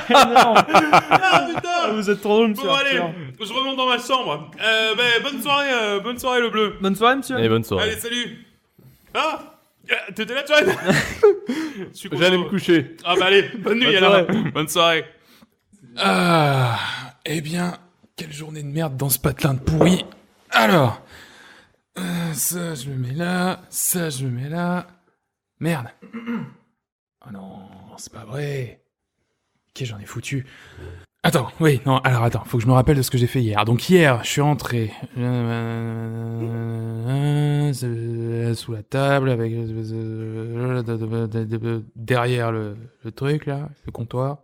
Non. Ah putain. Vous êtes trop drôle, monsieur. Bon, allez, Arthur. je remonte dans ma chambre. Bonne soirée, le bleu. Bonne soirée, monsieur. Allez, bonne soirée. Allez, salut. Ah, t'étais là, John? Je suis content. J'allais me coucher. Ah bah allez, bonne nuit Bonne alors. soirée. Bonne soirée. Ah, eh bien, quelle journée de merde dans ce patelin de pourri. Alors, ça je le mets là, ça je le mets là. Merde. Oh non, c'est pas vrai. Qu'est-ce que j'en ai foutu. Attends, oui, non, alors attends, faut que je me rappelle de ce que j'ai fait hier. Donc hier, je suis rentré sous la table avec derrière le truc là, le comptoir.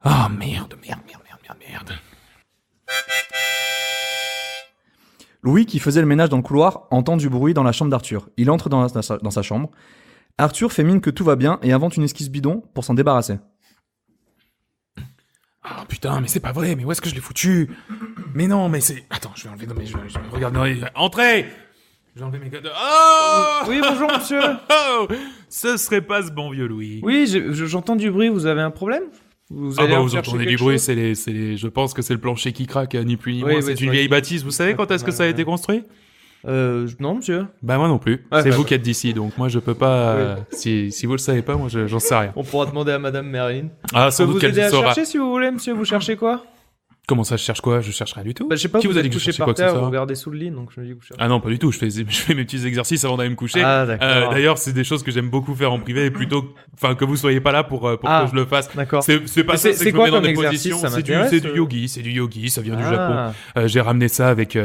Ah merde. Louis, qui faisait le ménage dans le couloir, entend du bruit dans la chambre d'Arthur. Il entre dans sa chambre. Arthur fait mine que tout va bien et invente une esquisse bidon pour s'en débarrasser. Ah putain, mais c'est pas vrai, mais où est-ce que je l'ai foutu? Mais non, mais c'est... Attends, je vais enlever... Non mais je regarde dans les... Entrez! Je vais enlever mes codes... Oh! Oui, bonjour monsieur. Oh! Ce serait pas ce bon vieux Louis. Oui, j'entends du bruit, vous avez un problème? Vous allez en vous chercher entendez du quelque bruit, chose c'est les... Je pense que c'est le plancher qui craque, ni plus ni Oui, moins. oui, C'est c'est une vrai vieille qu'il- bâtisse. Vous savez quand est-ce que ça a été construit? Non monsieur. Bah moi non plus. Ouais, C'est bah, vous bah. qui êtes d'ici, donc moi je peux pas... Si vous le savez pas, moi j'en sais rien. On pourra demander à madame Marilyn. Ah, Je sans peux doute vous qu'elle aider à saura. chercher si vous voulez monsieur, vous cherchez quoi? Comment ça, je cherche quoi? Je cherche rien du tout. Bah je sais pas, Qui vous a dit êtes que je couché cherchais par quoi que ce terre, vous soit? regardez sous le lit, donc je me dis que vous cherchez. Ah non, pas du tout. Je fais mes petits exercices avant d'aller me coucher. Ah d'accord. D'ailleurs, c'est des choses que j'aime beaucoup faire en privé, plutôt, enfin, que vous soyez pas là pour que je le fasse. D'accord. C'est pas Mais ça, c'est c'est que je me quoi mets dans comme des exercice, positions. ça C'est m'intéresse, du yogi, ça vient du Japon. Ah. J'ai ramené ça avec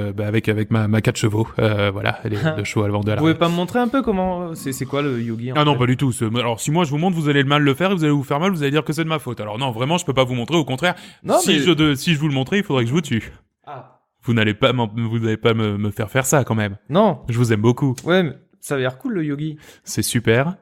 ma 4 chevaux. Voilà, elle est de chevaux à le vendre de Vous la. pouvez pas me montrer un peu comment c'est quoi le yogi en Ah non, fait pas du tout. Alors, si moi je vous montre, vous allez mal le faire et vous allez vous faire mal, vous allez dire que c'est de ma faute. Alors non, vraiment, je peux pas vous montrer. Au contraire, Non, si mais- je vous le montrais, il faudrait que je vous tue. Ah. Vous n'allez pas me faire ça quand même. Non. Je vous aime beaucoup. Ouais, mais ça a l'air cool le yogi. C'est super,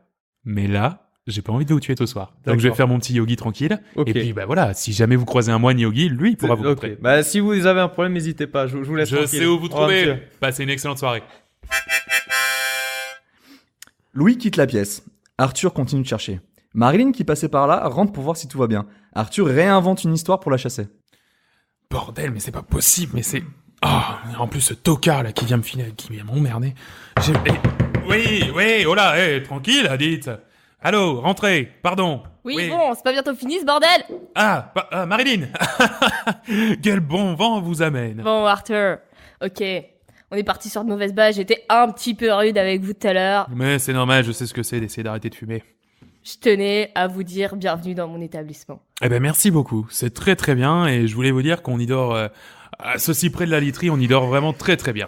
mais là, j'ai pas envie de vous tuer ce soir. Donc je vais D'accord. faire mon petit yogi tranquille. Ok. Et puis bah voilà, si jamais vous croisez un moine yogi, lui il pourra vous montrer. Ok. Bah si vous avez un problème, n'hésitez pas. Je vous laisse Je tranquille. sais où vous Au revoir, trouver. monsieur. Passez une excellente soirée. Louis quitte la pièce. Arthur continue de chercher. Marilyn, qui passait par là, rentre pour voir si tout va bien. Arthur réinvente une histoire pour la chasser. Bordel, mais c'est pas possible, mais c'est... Ah, en plus ce tocard là qui vient m'emmerder. Oui, oh là, tranquille, dites. Allô, rentrez, pardon. Oui, bon, c'est pas bientôt fini ce bordel. Marilyn. Quel bon vent vous amène. Bon, Arthur, ok. On est parti sur de mauvaises bases, j'étais un petit peu rude avec vous tout à l'heure. Mais c'est normal, je sais ce que c'est d'essayer d'arrêter de fumer. Je tenais à vous dire bienvenue dans mon établissement. Eh ben merci beaucoup, c'est très très bien et je voulais vous dire qu'on y dort, à ceci près de la literie, on y dort vraiment très très bien.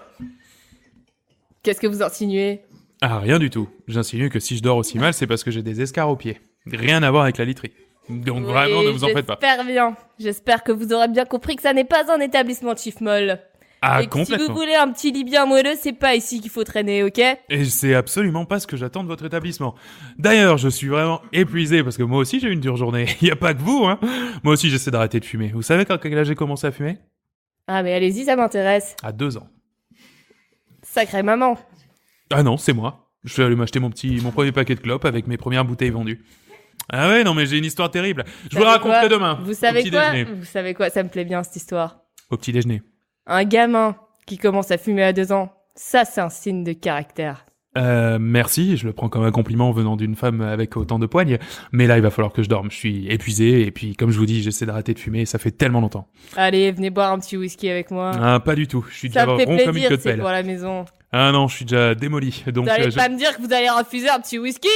Qu'est-ce que vous insinuez? Ah rien du tout, j'insinue que si je dors aussi mal c'est parce que j'ai des escarres aux pieds. Rien à voir avec la literie. Donc vraiment Oui, ne vous en faites pas. J'espère bien. J'espère que vous aurez bien compris que ça n'est pas un établissement Chief Moll. Ah Et que si complètement. vous voulez un petit lit bien moelleux, c'est pas ici qu'il faut traîner, ok? Et c'est absolument pas ce que j'attends de votre établissement. D'ailleurs, je suis vraiment épuisé parce que moi aussi j'ai eu une dure journée. Il y a pas que vous, hein. Moi aussi j'essaie d'arrêter de fumer. Vous savez quand quel âge j'ai commencé à fumer? Ah mais allez-y, ça m'intéresse. À 2 ans. Sacrée maman. Ah non, c'est moi. Je suis allé m'acheter mon premier paquet de clopes avec mes premières bouteilles vendues. Ah ouais, non mais j'ai une histoire terrible. Je vous la Savez quoi raconterai demain. Vous savez quoi? Déjeuner. Vous savez quoi? Ça me plaît bien cette histoire. Au petit déjeuner. Un gamin qui commence à fumer à 2 ans, ça c'est un signe de caractère. Merci, je le prends comme un compliment venant d'une femme avec autant de poignes. Mais là, il va falloir que je dorme. Je suis épuisé et puis, comme je vous dis, j'essaie d'arrêter de fumer. Ça fait tellement longtemps. Allez, venez boire un petit whisky avec moi. Ah, pas du tout. Je suis Ça déjà me fait rond comme une plaisir, queue de c'est pelle. pour la maison. Ah non, je suis déjà démoli. Donc, Vous allez pas me dire que vous allez refuser un petit whisky?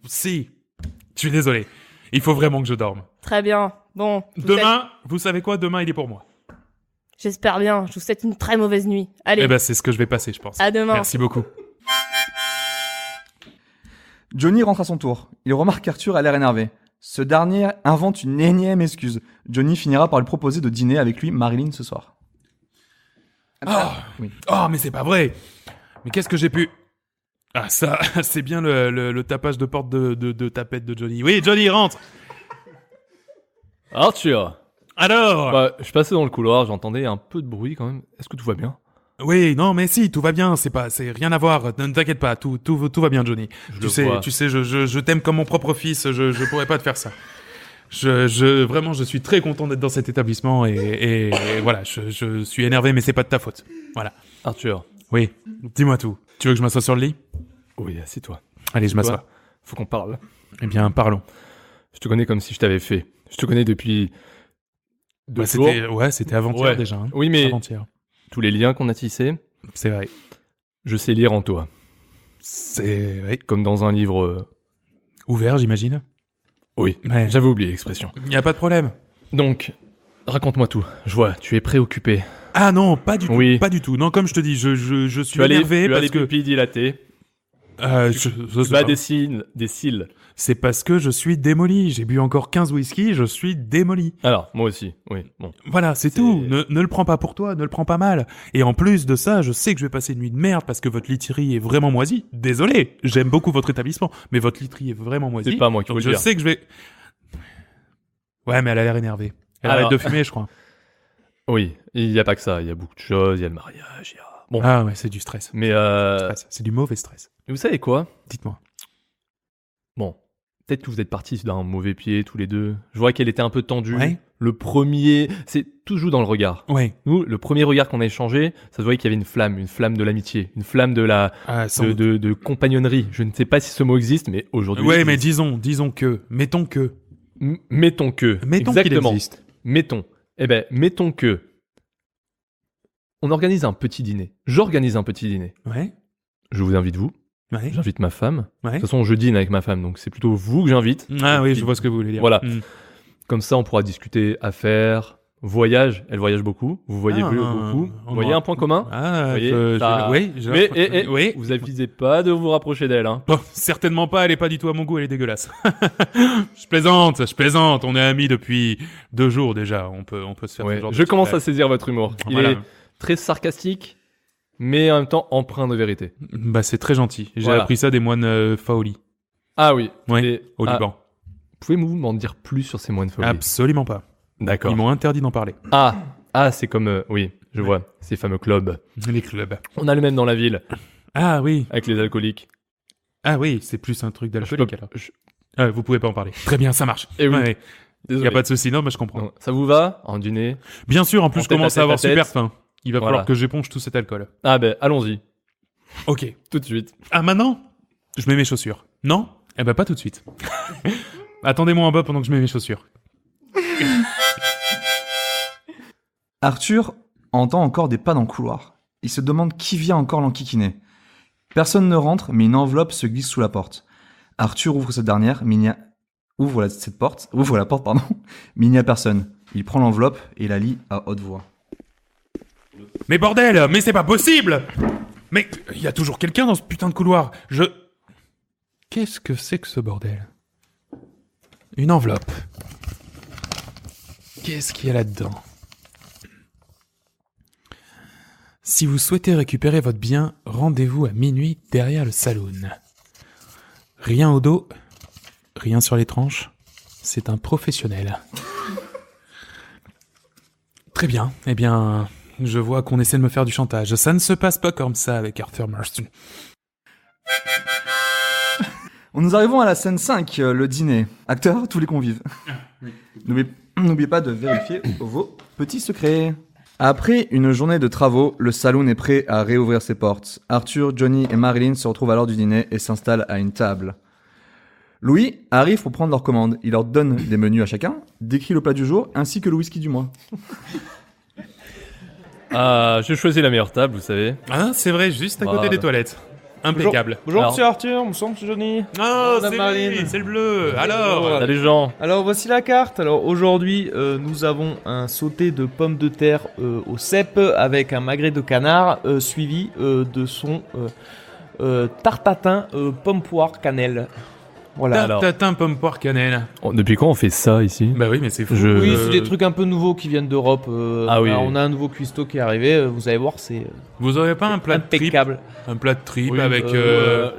Si. Je suis désolé. Il faut vraiment que je dorme. Très bien. Bon. Demain, vous savez quoi? Demain, il est pour moi. J'espère bien. Je vous souhaite une très mauvaise nuit. Allez. Eh ben, c'est ce que je vais passer, je pense. À demain. Merci beaucoup. Johnny rentre à son tour. Il remarque qu'Arthur a l'air énervé. Ce dernier invente une énième excuse. Johnny finira par lui proposer de dîner avec lui, Marilyn, ce soir. Oui. Oh, mais c'est pas vrai. Mais qu'est-ce que j'ai pu... Ah, ça, c'est bien le tapage de porte de tapette de Johnny. Oui, Johnny, rentre. Arthur! Alors Bah, je passais dans le couloir, j'entendais un peu de bruit quand même. Est-ce que tout va bien? Oui, non, mais si, tout va bien. C'est rien à voir. Ne t'inquiète pas. Tout va bien, Johnny. Je le vois. Tu sais, je t'aime comme mon propre fils. Je pourrais pas te faire ça. Vraiment, je suis très content d'être dans cet établissement et voilà, je suis énervé, mais c'est pas de ta faute. Voilà. Arthur. Oui, dis-moi tout. Tu veux que je m'assoie sur le lit? Oui, assieds-toi. Allez, je m'assois. Toi, faut qu'on parle. Eh bien, parlons. Je te connais comme si je t'avais fait. Je te connais depuis... Bah, jours. c'était avant-hier Ouais. déjà. Hein. Oui, mais Avant-hier. tous les liens qu'on a tissés, C'est vrai. je sais lire en toi. C'est vrai. Comme dans un livre... Ouvert, j'imagine. Oui, Ouais. j'avais oublié l'expression. Y a pas de problème. Donc, raconte-moi tout. Je vois, tu es préoccupé. Ah non, pas du tout. Oui. Pas du tout. Non, comme je te dis, je suis Tu as les énervé parce que... pupilles dilatées. Tu as des cils. C'est parce que je suis démoli. J'ai bu encore 15 whisky, je suis démoli. Alors, moi aussi, oui, bon. Voilà, c'est tout. Ne le prends pas pour toi, ne le prends pas mal. Et en plus de ça, je sais que je vais passer une nuit de merde parce que votre literie est vraiment moisie. Désolé, j'aime beaucoup votre établissement, mais votre literie est vraiment moisie. C'est pas moi qui Donc faut le je dire. sais que je vais... Ouais, mais elle a l'air énervée. Elle Alors- arrête de fumer, je crois. Oui, il n'y a pas que ça, il y a beaucoup de choses, il y a le mariage, il y a... Bon, Ah ouais, c'est du stress. mais Stress. C'est du mauvais stress. vous savez quoi? Dites-moi. Bon, peut-être que vous êtes partis d'un mauvais pied tous les deux. Je vois qu'elle était un peu tendue. Ouais. Le premier, c'est tout joue dans le regard. Ouais. Nous, le premier regard qu'on a échangé, ça se voyait qu'il y avait une flamme de l'amitié, une flamme de la Ah, sans doute. de compagnonnerie. Je ne sais pas si ce mot existe, mais aujourd'hui. Ouais, mais disons que, mettons que. Mettons que. Mettons qu'il exactement. existe. Mettons. Eh ben, mettons que. On organise un petit dîner. J'organise un petit dîner. Ouais. Je vous invite vous. Ouais. J'invite ma femme. De Ouais. toute façon, je dîne avec ma femme, donc c'est plutôt vous que j'invite. Ah oui, je vois ce que vous voulez dire. Voilà. Mm. Comme ça, on pourra discuter affaires, voyage. Elle voyage beaucoup. Vous voyez Ah, beaucoup. on Vous voyez aura- un point commun. Ah, voyez, oui. Mais oui. vous avisez pas de vous rapprocher d'elle. Hein. Bon, certainement pas, elle est pas du tout à mon goût, elle est dégueulasse. Je plaisante, on est amis depuis 2 jours déjà, on peut se faire Ouais, ce genre de je petite commence à blague. saisir votre humour. Il Voilà. est très sarcastique, mais en même temps empreint de vérité. Bah c'est très gentil, j'ai Voilà. appris ça des moines Faoli, Ah oui. Ouais, Et- au ah, Liban. Pouvez-vous m'en dire plus sur ces moines folies? Absolument pas. D'accord. Ils m'ont interdit d'en parler. Ah, c'est comme... oui, je vois. Ces fameux clubs. Les clubs. On a le même dans la ville, Ah oui, avec les alcooliques. c'est plus un truc Je d'alcoolique peux- alors. je- Ah, vous pouvez pas en parler. Très bien, ça marche. Eh oui. Ouais, y Désolé. a pas de souci, non, mais je comprends. Non, ça vous va? En dîner? Bien sûr, en plus En je tête à commence tête à avoir à tête. super faim. Il va Voilà. falloir que j'éponge tout cet alcool. Ah ben, allons-y. Ok. Tout de suite. Ah, maintenant je mets mes chaussures. Non? Eh ben, pas tout de suite. Attendez-moi en bas pendant que je mets mes chaussures. Arthur entend encore des pas dans le couloir. Il se demande qui vient encore l'enquiquiner. Personne ne rentre, mais une enveloppe se glisse sous la porte. Arthur ouvre cette dernière, mais il n'y a... ouvre la porte, mais il n'y a personne. Il prend l'enveloppe et la lit à haute voix. Mais bordel, mais c'est pas possible! Mais il y a toujours quelqu'un dans ce putain de couloir. Qu'est-ce que c'est que ce bordel? Une enveloppe. Qu'est-ce qu'il y a là-dedans? Si vous souhaitez récupérer votre bien, rendez-vous à minuit derrière le saloon. Rien au dos, rien sur les tranches. C'est un professionnel. Très bien. Eh bien, je vois qu'on essaie de me faire du chantage. Ça ne se passe pas comme ça avec Arthur Marston. Nous arrivons à la scène 5, le dîner. Acteurs, tous les convives. N'oubliez pas de vérifier vos petits secrets. Après une journée de travaux, le saloon est prêt à réouvrir ses portes. Arthur, Johnny et Marilyn se retrouvent à l'heure du dîner et s'installent à une table. Louis arrive pour prendre leur commande. Il leur donne des menus à chacun, décrit le plat du jour ainsi que le whisky du mois. Ah, j'ai choisi la meilleure table, vous savez. Ah, c'est vrai, juste à côté Voilà. des toilettes. Impeccable. Bonjour Alors- monsieur Arthur, bonjour monsieur Johnny. Oh, Madame c'est Marilyn. lui, c'est le bleu. Alors, Salut Jean. Alors voici la carte. Alors aujourd'hui, nous avons un sauté de pommes de terre au cèpe avec un magret de canard suivi de son tartatin pomme poire cannelle. Voilà. Alors. tatin, pomme, poire, cannelle. Depuis quand on fait ça ici? Bah oui, mais c'est fou. Je- Oui, c'est des trucs un peu nouveaux qui viennent d'Europe. Ah oui. On a un nouveau cuistot qui est arrivé. Vous allez voir, c'est Vous aurez pas un plat de tripes, impeccable. un plat de tripes Oui, avec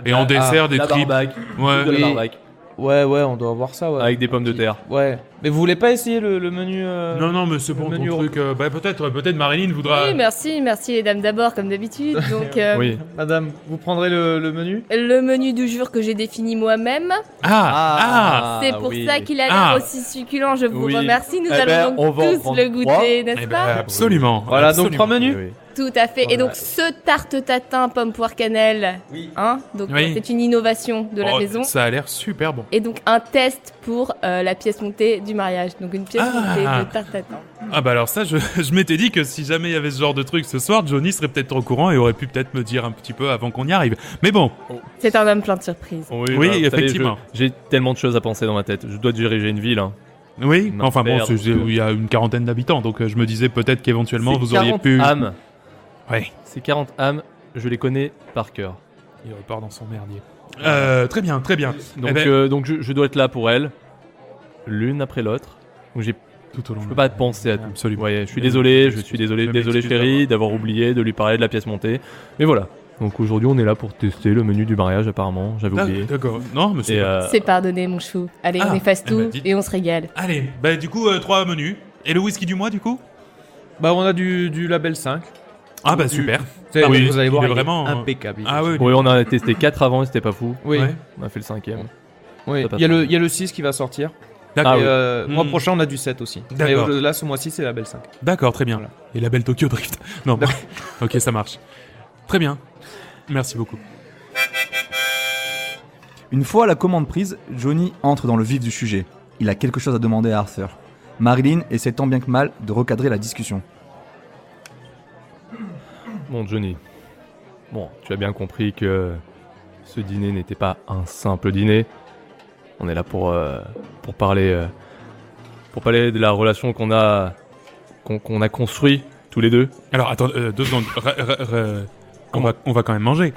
et en dessert des la tripes. barbaque. Ouais. De la Oui. barbaque. Ouais, on doit avoir ça. Ouais. Avec des pommes de terre. Ouais. Mais vous voulez pas essayer le menu Non, mais c'est le bon menu ton truc. Bah peut-être Marilyn voudra. Oui, merci les dames d'abord, comme d'habitude. Donc, Oui. Madame, vous prendrez le menu. le menu du jour que j'ai défini moi-même, c'est pour oui. ça qu'il a l'air Ah. aussi succulent. Je vous Oui. remercie. Nous Eh ben, allons on donc va en tous prendre le goûter, trois. n'est-ce Eh ben, pas absolument. Voilà, donc absolument. 3 menus. Oui. Tout à fait. Et Voilà. donc, ce tarte tatin pomme poire cannelle, hein, donc Oui. c'est une innovation de la Oh, maison. Ça a l'air super bon. Et donc, un test pour la pièce montée du mariage. Donc, une pièce montée de tarte tatin. Ah bah alors ça, je m'étais dit que si jamais il y avait ce genre de truc ce soir, Johnny serait peut-être au courant et aurait pu peut-être me dire un petit peu avant qu'on y arrive. Mais bon, C'est un homme plein de surprises. Oui, vous savez, effectivement. J'ai tellement de choses à penser dans ma tête. Je dois diriger une ville. Hein. oui, M'en enfin bon, perdre. il y a une quarantaine d'habitants, donc je me disais peut-être qu'éventuellement C'est vous auriez 40 pu... âmes. Ouais, Ces 40 âmes, je les connais par cœur. il repart dans son merdier. Très bien, très bien. Donc, Eh ben, donc je dois être là pour elles, l'une après l'autre. Donc tout au long je peux pas penser à tout. Absolument. Ouais, je suis Je désolé m'excuse chérie, d'avoir oublié de lui parler de la pièce montée. Mais voilà. Donc aujourd'hui, on est là pour tester le menu du mariage, apparemment. J'avais oublié. D'accord. Non, mais c'est Et pas- C'est pardonné, mon chou. Allez, Ah, on efface eh tout ben, dites- et on se régale. Allez, bah du coup, 3 menus. Et le whisky du mois, du coup Bah, on a du label 5. Ah bah super. Vous allez voir, il est il est vraiment... impeccable. Ah oui, Oui, on en a testé 4 avant et c'était pas fou. Oui, Ouais. On a fait le 5e. oui. Ça passe Il y a le 6 qui va sortir. D'accord. Ah Et, oui. mois Hmm. prochain, on a du 7 aussi. D'accord. Et là, ce mois-ci, c'est label 5. D'accord, très bien. Voilà. Et la belle Tokyo Drift. Non, ok, ça marche. Très bien. Merci beaucoup. Une fois la commande prise, Johnny entre dans le vif du sujet. Il a quelque chose à demander à Arthur. Marilyn essaie tant bien que mal de recadrer la discussion. Bon, Johnny. Bon, tu as bien compris que ce dîner n'était pas un simple dîner. On est là pour parler de la relation qu'on a construit tous les deux. Alors, attends, 2 secondes. On va quand même manger.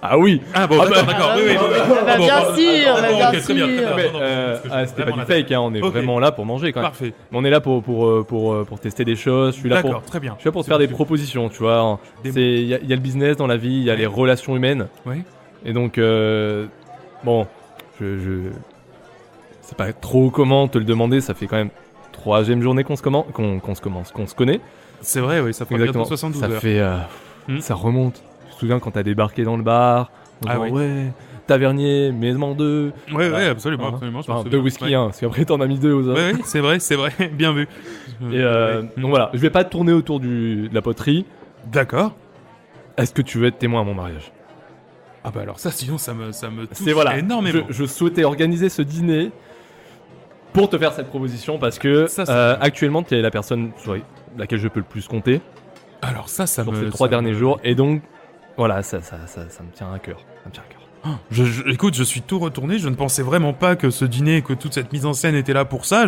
Ah oui. Ah bon, d'accord. Oui, oui. bah, bien sûr, bah, bien ok, très bien, très sûr. bien. Non, non, parce que C'était pas vraiment du fake, hein, on est Ok. vraiment là pour manger quand même. Parfait. Mais on est là pour tester des choses. Je suis là D'accord, très bien. je suis là pour te faire des propositions, tu vois. Des- Il y a le business dans la vie, il y a les relations humaines. Oui. Et donc, bon, sais pas trop comment te le demander, ça fait quand même 3e journée qu'on se connaît. C'est vrai, oui, ça fait bientôt Exactement. 72 Ça heures. fait, ça remonte. Je me souviens quand t'as débarqué dans le bar, en Ah disant, oui. ouais, tavernier, mais-en 2. Ouais, Voilà. absolument, Hein. absolument. je me Enfin, souviens. 2 whisky, Ouais. hein, parce qu'après t'en as mis 2 aux autres. Ouais, ouais, c'est vrai, bien vu. Et Ouais. donc voilà, je vais pas tourner autour de la poterie. D'accord. Est-ce que tu veux être témoin à mon mariage? Ah bah alors ça, sinon ça me touche C'est voilà, énormément. je souhaitais organiser ce dîner pour te faire cette proposition parce que Ça- actuellement tu es la personne sur laquelle je peux le plus compter Alors ça sur me... ces 3 ça derniers me- jours et donc voilà, ça me tient à cœur. Ça me tient à cœur. Écoute, je suis tout retourné. Je ne pensais vraiment pas que ce dîner, que toute cette mise en scène était là pour ça.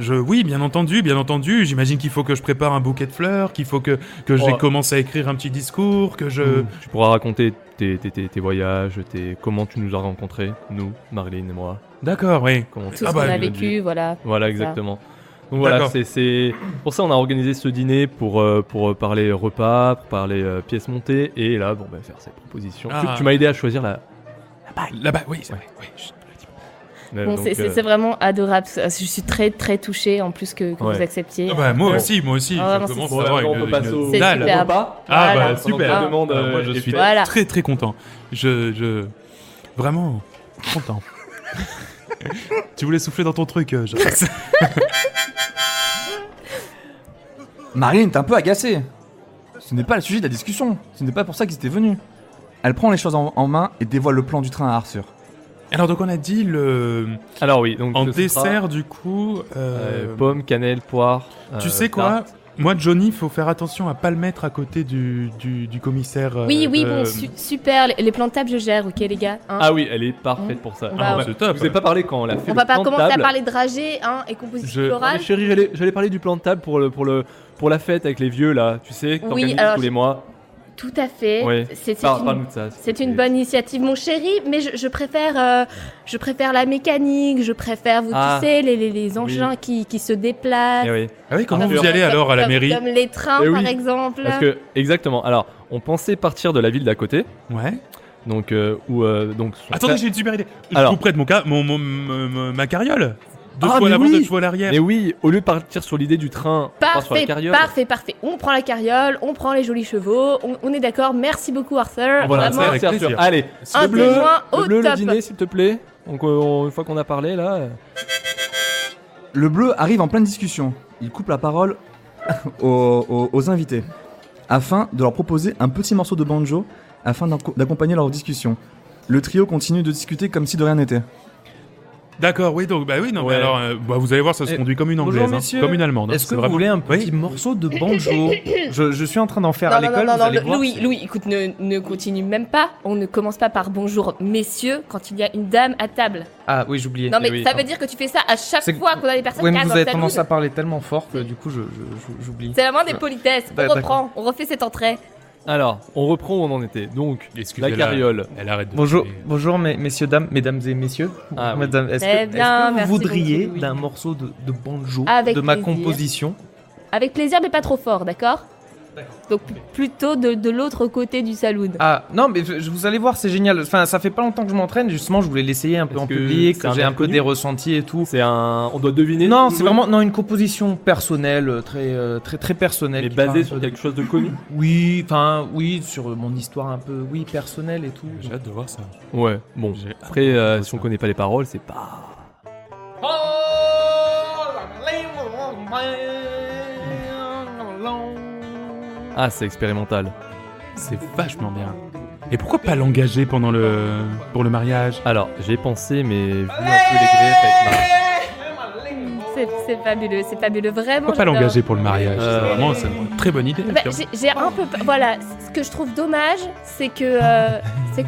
Oui, bien entendu. J'imagine qu'il faut que je prépare un bouquet de fleurs, qu'il faut que j'ai Oh. commencé à écrire un petit discours, que je... Tu pourras raconter tes voyages, comment tu nous as rencontrés, nous, Marilyn et moi. D'accord, oui. Comment Tout ce Ah qu'on bah, a tu as vécu, voilà. Voilà, Ça. exactement. Donc voilà, D'accord. c'est pour ça on a organisé ce dîner pour parler repas, pour parler pièces montées et là bon faire cette proposition. Ah. Tu m'as aidé à choisir la. Là-bas, oui, c'est vrai. Oui. Bon, donc, c'est vraiment adorable. Je suis très très touchée en plus que Ouais. vous acceptiez. Ah bah, moi Euh, aussi. Ah, Je vraiment, commence c'est- à avoir on peut passer au C'est dalle. super. repas. Ah Voilà. bah super. Pendant que la demande, Alors, moi, je est suis faite. Voilà. très très content. Je vraiment content. Tu voulais souffler dans ton truc, Jacques. Marilyn est un peu agacée. Ce n'est pas le sujet de la discussion. Ce n'est pas pour ça qu'ils étaient venus. Elle prend les choses en main et dévoile le plan du train à Arthur. Alors donc on a dit le Alors oui, donc en ce sera, dessert du coup. pomme, cannelle, poire. Tu sais quoi tarte. Moi, Johnny, faut faire attention à pas le mettre à côté du commissaire. Oui, oui, de- bon, super. Les plans de table, je gère, ok, les gars. Hein. Ah oui, elle est parfaite pour ça. On va- Ah, c'est top. Je vous ai pas parlé quand on l'a fait. On le va pas plan de commencer à table. parler de dragée hein, et composition Je- Mais florale. chérie, j'allais parler du plan de table pour la fête avec les vieux là, tu sais, que Oui, t'organises alors tous les mois. Tout à fait. Ouais. C'est Parle-nous de ça. c'est une bonne initiative, mon chéri, mais je préfère la mécanique, je préfère, tu sais, les engins qui se déplacent. Eh oui. Ah oui, comment Arthur. vous y allez alors à la mairie Comme les trains, Eh par oui, exemple. Parce que exactement. Alors, on pensait partir de la ville d'à côté, Ouais. donc donc. son Attendez, frère- j'ai une super idée. Alors. Je vous prête ma carriole. Deux Ah, fois à mais l'avant, oui. deux fois à l'arrière. Mais oui, au lieu de partir sur l'idée du train, on part sur la Parfait, carriole. parfait. On prend la carriole, on prend les jolis chevaux, on est d'accord. Merci beaucoup, Arthur. Voilà, Vraiment, ça, avec merci, Arthur. plaisir. Allez, un le bleu, témoin au le bleu, le top. dîner, s'il te plaît. Donc une fois qu'on a parlé là. Le bleu arrive en pleine discussion. Il coupe la parole aux invités. afin de leur proposer un petit morceau de banjo afin d'accompagner leur discussion. Le trio continue de discuter comme si de rien n'était. D'accord, oui, donc, bah oui, non, Ouais. mais alors, vous allez voir, ça se conduit comme une Bonjour, anglaise, messieurs. comme une allemande. Est-ce que c'est vous vraiment... voulez un petit Oui. morceau de banjo je suis en train d'en faire à Non, l'école, vous allez voir. Louis, écoute, ne continue même pas. On ne commence pas par bonjour, messieurs, quand il y a une dame à table. Ah oui, j'oubliais. Non, mais oui, ça pardon. veut dire que tu fais ça à chaque C'est- fois qu'on a des personnes Oui, qui mais arrivent vous dans le avez tendance saloon. à parler tellement fort que du coup, j'oublie. C'est la moindre des politesses. On D'accord. reprend, on refait cette entrée. Alors, on reprend où on en était. Donc, Excusez-la, la carriole. Elle arrête de... Bonjour, messieurs, dames, mesdames et messieurs. Ah, oui. Mesdames, Très bien, vous merci voudriez beaucoup, Louis. d'un morceau de banjo Avec de ma plaisir. composition? Avec plaisir, mais pas trop fort, d'accord? Donc plutôt de l'autre côté du saloon. Ah non, mais vous allez voir, c'est génial. Enfin, ça fait pas longtemps que je m'entraîne. Justement, je voulais l'essayer un peu Est-ce en que public, c'est que un j'ai air un peu connu des ressentis et tout. On doit deviner. Non, tout c'est le long, vraiment une composition personnelle, très personnelle. mais qui parle basée un sur peu quelque chose de connu. Oui, sur mon histoire un peu, personnelle et tout. J'ai hâte de voir ça. Ouais, bon. J'ai- Après, si on connaît pas les paroles, c'est pas. Ah, c'est expérimental. C'est vachement bien. Et pourquoi pas l'engager pour le mariage? Alors, j'ai pensé, mais vu un peu les griefs avec C'est fabuleux, c'est fabuleux, vraiment. Pourquoi pas j'adore. l'engager pour le mariage? Euh, C'est vraiment c'est une très bonne idée. Bah, j'ai un peu voilà, ce que je trouve dommage, c'est que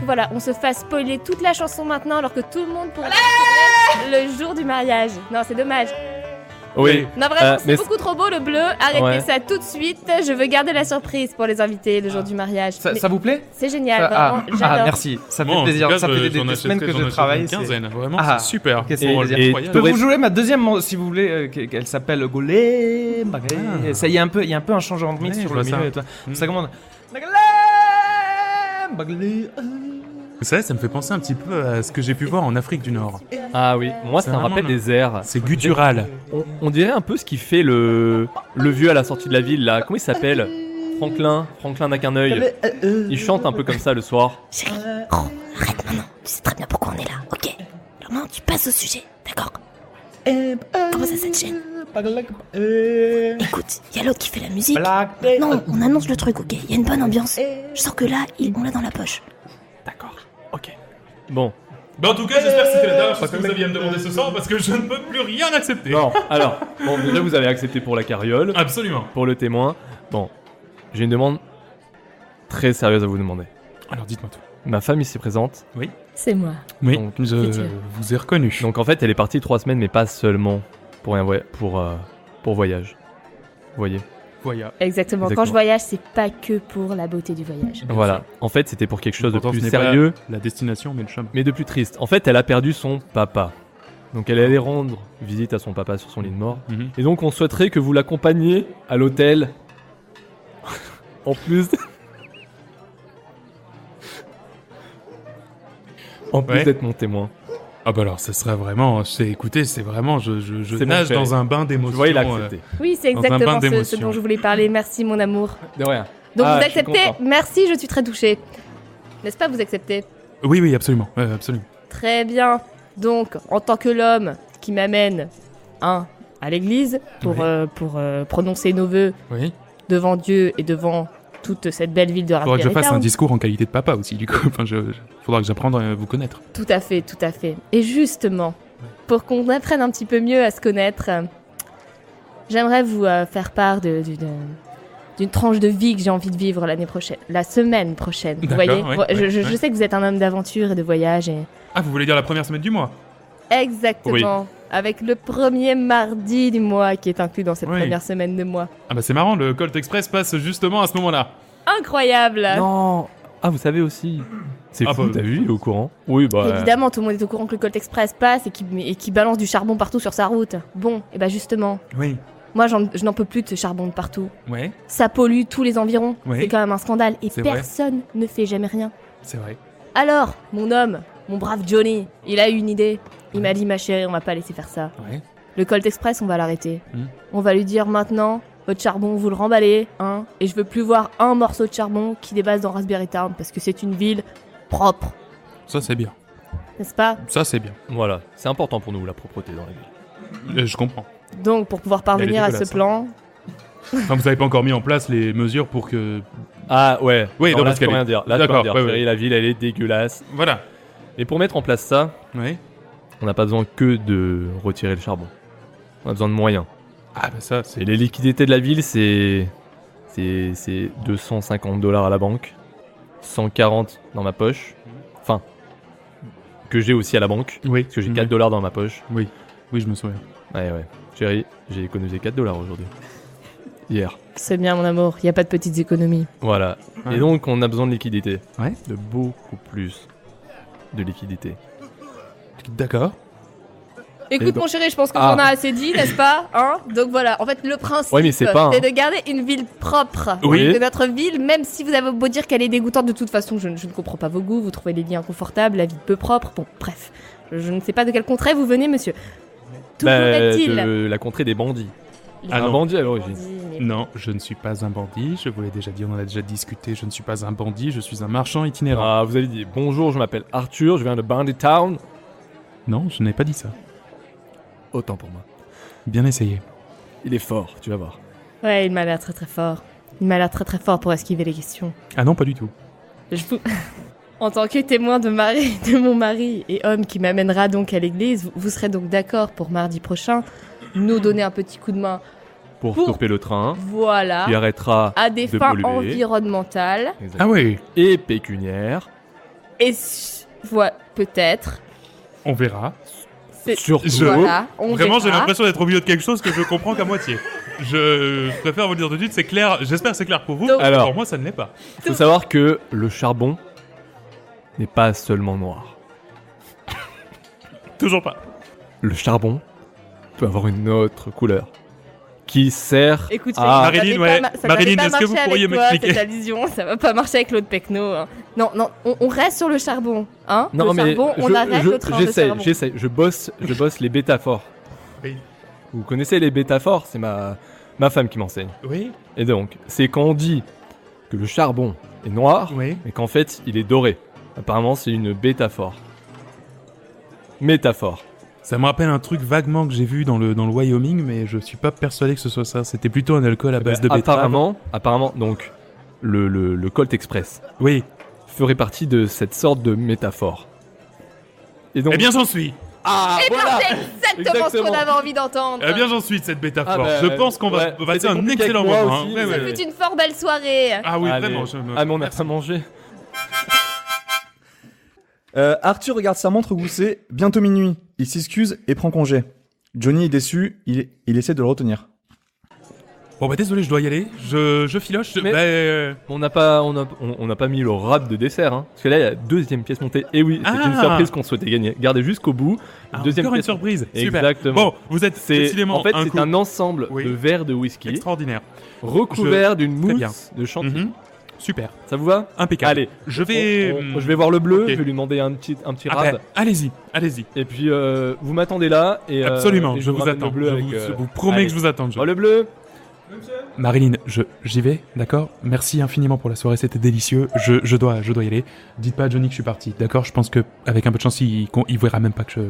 voilà, on se fasse spoiler toute la chanson maintenant alors que tout le monde pourrait le jour du mariage. Non, c'est dommage. Oui. Non, vraiment, mais c'est beaucoup trop beau le bleu. Arrêtez Ouais. ça tout de suite. Je veux garder la surprise pour les invités le jour du mariage. Ça, Mais ça vous plaît? c'est génial, vraiment, j'adore. Merci. Ça Bon, fait en plaisir. tout cas, Ça fait j'en des semaines que achèterai- je j'en travaille. achèterai une c'est- quinzaine. Vraiment, Ah, c'est super. ok, c'est C'est plaisir. Et incroyable. Je peux t'aurais- vous jouer ma deuxième, si vous voulez, qu'elle s'appelle Golé. Ah. Ça, il y a un peu un changement de mix Ouais, sur je le vois ça. milieu. Et toi. Mm. Ça commande. Vous savez, ça me fait penser un petit peu à ce que j'ai pu voir en Afrique du Nord. Ah oui, moi ça me vraiment rappelle le- des airs. C'est guttural. On dirait un peu ce qui fait le vieux à la sortie de la ville là. Comment il s'appelle? Franklin n'a qu'un œil. Il chante un peu comme ça le soir. Chérie, arrête maintenant. Tu sais très bien pourquoi on est là, ok? Alors maintenant, tu passes au sujet, d'accord? Comment ça te gêne? Écoute, il y a l'autre qui fait la musique. Non, on annonce le truc, ok? Il y a une bonne ambiance. Je sens que là, on l'a dans la poche. D'accord. Ok. Bon, Bah en tout cas, j'espère que c'était la dernière chose que vous aviez à me demander ce soir parce que je ne peux plus rien accepter. non, alors, bon, déjà vous avez accepté pour la carriole, Absolument. pour le témoin. Bon, j'ai une demande très sérieuse à vous demander. Alors dites-moi tout. Ma femme ici présente, C'est moi. Oui, Donc, je c'est sûr. vous ai reconnu. donc en fait elle est partie 3 semaines, mais pas seulement pour pour voyage. Vous voyez. Voya. Exactement. Quand Exactement. je voyage, c'est pas que pour la beauté du voyage. Voilà. En fait c'était pour quelque chose de Pourtant, plus ce n'est pas sérieux, La destination, mais le chemin. mais de plus triste. En fait elle a perdu son papa. Donc elle est allée rendre visite à son papa sur son lit de mort. Mhm. Et donc on souhaiterait que vous l'accompagniez à l'hôtel. En plus. En plus Ouais. d'être mon témoin. Ah bah alors, ça serait vraiment... Écoutez, c'est vraiment... Je C'est nage mon dans fait. un bain Tu d'émotions. vois, il a accepté. Oui, c'est Dans un bain exactement ce d'émotion. dont je voulais parler. Merci, mon amour. De rien. Donc Ah, vous je suis acceptez? content. Merci, je suis très touchée. N'est-ce pas, vous acceptez? Oui, oui, absolument. Absolument. Très bien. Donc, en tant que l'homme qui m'amène, à l'église pour, Oui. Prononcer nos vœux Oui. devant Dieu et devant toute cette belle ville de Faudra que je Raspberry fasse un Town. discours en qualité de papa aussi, du coup. Enfin, faudra que j'apprenne à vous connaître. Tout à fait, tout à fait. Et justement, pour qu'on apprenne un petit peu mieux à se connaître, j'aimerais vous faire part d'une tranche de vie que j'ai envie de vivre l'année prochaine, la semaine prochaine. Vous D'accord, voyez, ouais, je ouais. sais que vous êtes un homme d'aventure et de voyage. Et... Ah, vous voulez dire la première semaine du mois? Exactement. Avec le premier mardi du mois qui est inclus dans cette Oui. première semaine de mois. Ah bah c'est marrant, le Colt Express passe justement à ce moment-là. Incroyable. Non. Ah, vous savez aussi. C'est Ah, fou, bah, t'as vu, il est au courant. Oui, bah. Évidemment, tout le monde est au courant que le Colt Express passe et qui balance du charbon partout sur sa route. Bon, et bah justement, Oui. moi je n'en peux plus de ce charbon de partout. Ouais, Ça pollue tous les environs. Oui. C'est quand même un scandale et C'est vrai. personne ne fait jamais rien. c'est vrai. Alors, mon homme, mon brave Johnny, il a eu une idée. Il m'a dit, ma chérie, on va pas laisser faire ça. Ouais. Le Colt Express, on va l'arrêter. Hmm. On va lui dire maintenant, votre charbon, vous le remballez, hein, et je veux plus voir un morceau de charbon qui dépasse dans Raspberry Town parce que c'est une ville propre, Ça c'est bien. n'est-ce pas? Ça c'est bien. Voilà, c'est important pour nous, la propreté dans la ville. Je comprends. Donc, pour pouvoir parvenir à ce dégueulasse, plan, Enfin, vous avez pas encore mis en place les mesures pour que... Ah ouais. Oui, non, donc là, parce je peux qu'elle rien est- dire. Là, je peux D'accord, rien dire. ouais, ouais. Chérie, la ville, elle est dégueulasse. Voilà. Et pour mettre en place ça, Oui. on n'a pas besoin que de retirer le charbon. On a besoin de moyens. Ah bah ça, c'est... Et les liquidités de la ville, c'est 250 $ à la banque, 140 dans ma poche. Enfin, que j'ai aussi à la banque, Oui. parce que j'ai 4 $ dans ma poche. Oui, je me souviens. Ouais. Chérie, j'ai économisé 4 $ aujourd'hui. Hier. C'est bien, mon amour, y a pas de petites économies. Voilà. Ouais. Et donc, on a besoin de liquidité. Ouais. De beaucoup plus de liquidité. D'accord. Écoute, donc- mon chéri, je pense que Ah. t'en as assez dit, n'est-ce pas, hein? Donc voilà, en fait, le principe, Ouais, mais c'est pas un- de garder une ville propre. Oui. De notre ville, même si vous avez beau dire qu'elle est dégoûtante, de toute façon, je ne comprends pas vos goûts, vous trouvez les lits inconfortables, la vie peu propre, bon, bref. Je ne sais pas de quel contrée vous venez, monsieur. Toujours est-il... de la contrée des bandits. Ah un non. bandit à l'origine. Non, je ne suis pas un bandit, je vous l'ai déjà dit, on en a déjà discuté, je ne suis pas un bandit, je suis un marchand itinérant. Ah, vous avez dit bonjour, je m'appelle Arthur, je viens de Bandit Town. Non, je n'ai pas dit ça. Autant pour moi. Bien essayé. Il est fort, tu vas voir. Ouais, il m'a l'air très très fort. Il m'a l'air très très fort pour esquiver les questions. Ah non, pas du tout. Je vous... En tant que témoin de mon mari et homme qui m'amènera donc à l'église, vous serez donc d'accord pour mardi prochain nous donner un petit coup de main. Pour Pour- stopper le train, Voilà. qui arrêtera À des de fins polluer. environnementales. Ah oui, Et pécuniaire. Et voilà, peut-être. on verra. C'est- Surtout. Voilà, on Vraiment, j'ai verra. l'impression d'être au milieu de quelque chose que je comprends qu'à moitié. Je préfère vous le dire tout de suite, c'est clair, j'espère que c'est clair pour vous, Donc- Alors. pour moi ça ne l'est pas. Il faut savoir que le charbon n'est pas seulement noir. Toujours pas. Le charbon peut avoir une autre couleur qui sert Écoute, à... Marilyn, ouais. Marilyn, est-ce que vous pourriez m'expliquer cette allusion, ça va pas marcher avec l'autre pecno. Hein. Non, on reste sur le charbon, hein. Non le mais charbon, on arrête le train de charbon. j'essaie, je bosse les bétaphores. Oui. Vous connaissez les bétaphores, c'est ma femme qui m'enseigne. Oui, Et donc, c'est quand on dit que le charbon est noir, oui. mais qu'en fait, il est doré. Apparemment, c'est une bétaphore. Métaphore. Ça me rappelle un truc vaguement que j'ai vu dans le Wyoming, mais je suis pas persuadé que ce soit ça. C'était plutôt un alcool à base de betterave. Apparemment, donc, le Colt Express Oui. ferait partie de cette sorte de métaphore. Et donc, Eh bien j'en suis. ah, Eh ben, voilà. c'est exactement ce qu'on Exactement. avait envie d'entendre. Eh bien j'en suis de cette métaphore. Ah bah, je pense qu'on va ouais, passer c'était un compliqué excellent avec moi moment. aussi, Ouais, mais- ouais, Ce ouais. fut une fort belle soirée. Ah oui, Allez. vraiment. Ah, mais on a pas mangé. Arthur regarde sa montre goussée, bientôt minuit. Il s'excuse et prend congé. Johnny est déçu, il essaie de le retenir. Bon bah désolé, je dois y aller. Je filoche. Mais- On n'a pas mis le rap de dessert, hein. Parce que là, il y a deuxième pièce montée. Et oui, c'est Ah. une surprise qu'on souhaitait gagner. Gardez jusqu'au bout. Deuxième pièce. une surprise. Super. Exactement. Bon, vous êtes C'est décidément en fait un c'est couple un ensemble Oui. de verres de whisky extraordinaire. recouvert d'une Très bien. mousse de chantilly. Mhm. Super. Ça vous va? Impeccable. Allez, Je vais. je vais voir le bleu. Ok. Je vais lui demander un petit Ah rab. ben, allez-y. Et puis vous m'attendez là et Absolument. et Je vous ramène attends. Le bleu Je avec, vous promets allez. que je vous attends. Oh, le bleu. Marilyn, j'y vais, d'accord. Merci infiniment pour la soirée, c'était délicieux. Je dois y aller. Dites pas à Johnny que je suis parti, d'accord. Je pense que avec un peu de chance, il verra même pas que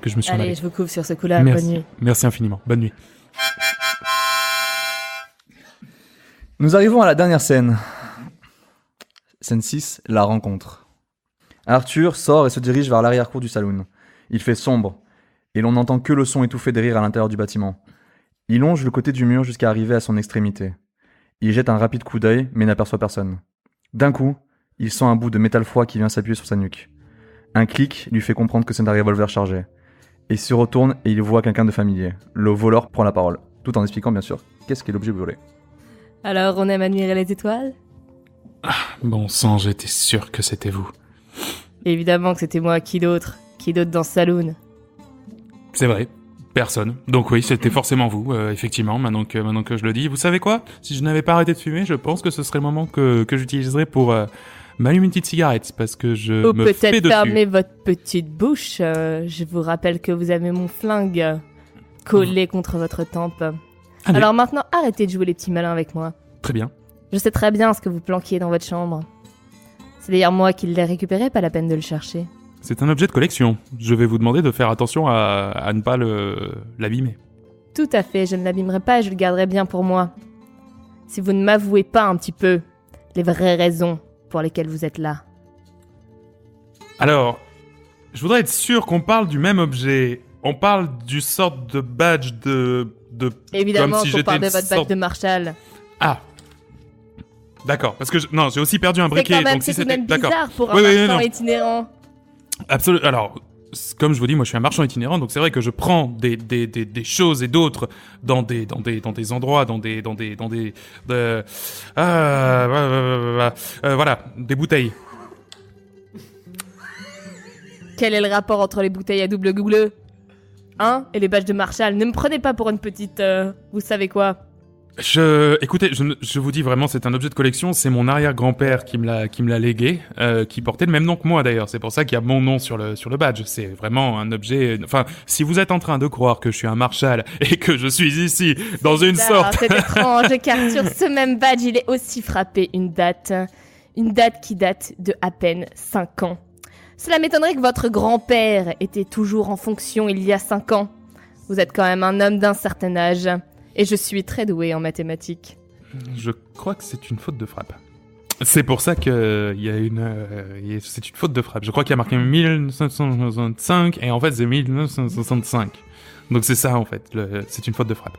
je me suis en Allez, allé. je vous couvre sur ce coup-là. Bonne Merci, nuit. merci infiniment. Bonne nuit. Nous arrivons à la dernière scène. Scène 6, la rencontre. Arthur sort et se dirige vers l'arrière-cour du saloon. Il fait sombre, et l'on n'entend que le son étouffé des rires à l'intérieur du bâtiment. Il longe le côté du mur jusqu'à arriver à son extrémité. Il jette un rapide coup d'œil, mais n'aperçoit personne. D'un coup, il sent un bout de métal froid qui vient s'appuyer sur sa nuque. Un clic lui fait comprendre que c'est un revolver chargé. Il se retourne et il voit quelqu'un de familier. Le voleur prend la parole, tout en expliquant bien sûr qu'est-ce qu'est l'objet volé. Alors, on aime admirer les étoiles? Bon sang, j'étais sûr que c'était vous. Évidemment que c'était moi. Qui d'autre? Qui d'autre dans ce saloon? C'est vrai. Personne. Donc oui, c'était forcément vous, effectivement, maintenant que je le dis. Vous savez quoi? Si je n'avais pas arrêté de fumer, je pense que ce serait le moment que j'utiliserais pour m'allumer une petite cigarette, parce que je Ou me fais peut-être dessus. fermer votre petite bouche. Je vous rappelle que vous avez mon flingue collé contre votre tempe. Allez. Alors maintenant, arrêtez de jouer les petits malins avec moi. Très bien. Je sais très bien ce que vous planquiez dans votre chambre. C'est d'ailleurs moi qui l'ai récupéré, pas la peine de le chercher. C'est un objet de collection. Je vais vous demander de faire attention à ne pas l'abîmer. Tout à fait, je ne l'abîmerai pas et je le garderai bien pour moi. si vous ne m'avouez pas un petit peu les vraies raisons pour lesquelles vous êtes là. Alors, je voudrais être sûr qu'on parle du même objet. On parle du sorte de badge de Évidemment comme si qu'on j'étais parle de une votre sorte- badge de Marshall. Ah. D'accord, parce que non, j'ai aussi perdu un briquet, C'est quand même, donc si c'est tout de c'était même d'accord. bizarre pour un Oui, oui, marchand non. itinérant. Absolument. Alors, comme je vous dis, moi je suis un marchand itinérant, donc c'est vrai que je prends des choses et d'autres dans des endroits, voilà, des bouteilles. Quel est le rapport entre les bouteilles à double gouleux Hein Et les badges de Marshall. Ne me prenez pas pour une petite... vous savez quoi Écoutez, je vous dis vraiment, c'est un objet de collection. C'est mon arrière-grand-père qui me l'a légué, qui portait le même nom que moi d'ailleurs. C'est pour ça qu'il y a mon nom sur le badge. C'est vraiment un objet. Enfin, si vous êtes en train de croire que je suis un Marshall et que je suis ici dans une sorte. C'est étrange, car sur ce même badge, il est aussi frappé une date qui date de à peine 5 ans. Cela m'étonnerait que votre grand-père était toujours en fonction il y a 5 ans. Vous êtes quand même un homme d'un certain âge. Et je suis très doué en mathématiques. Je crois que c'est une faute de frappe. C'est pour ça que c'est une faute de frappe. Je crois qu'il y a marqué 1965 et en fait c'est 1965. Donc c'est ça en fait, c'est une faute de frappe.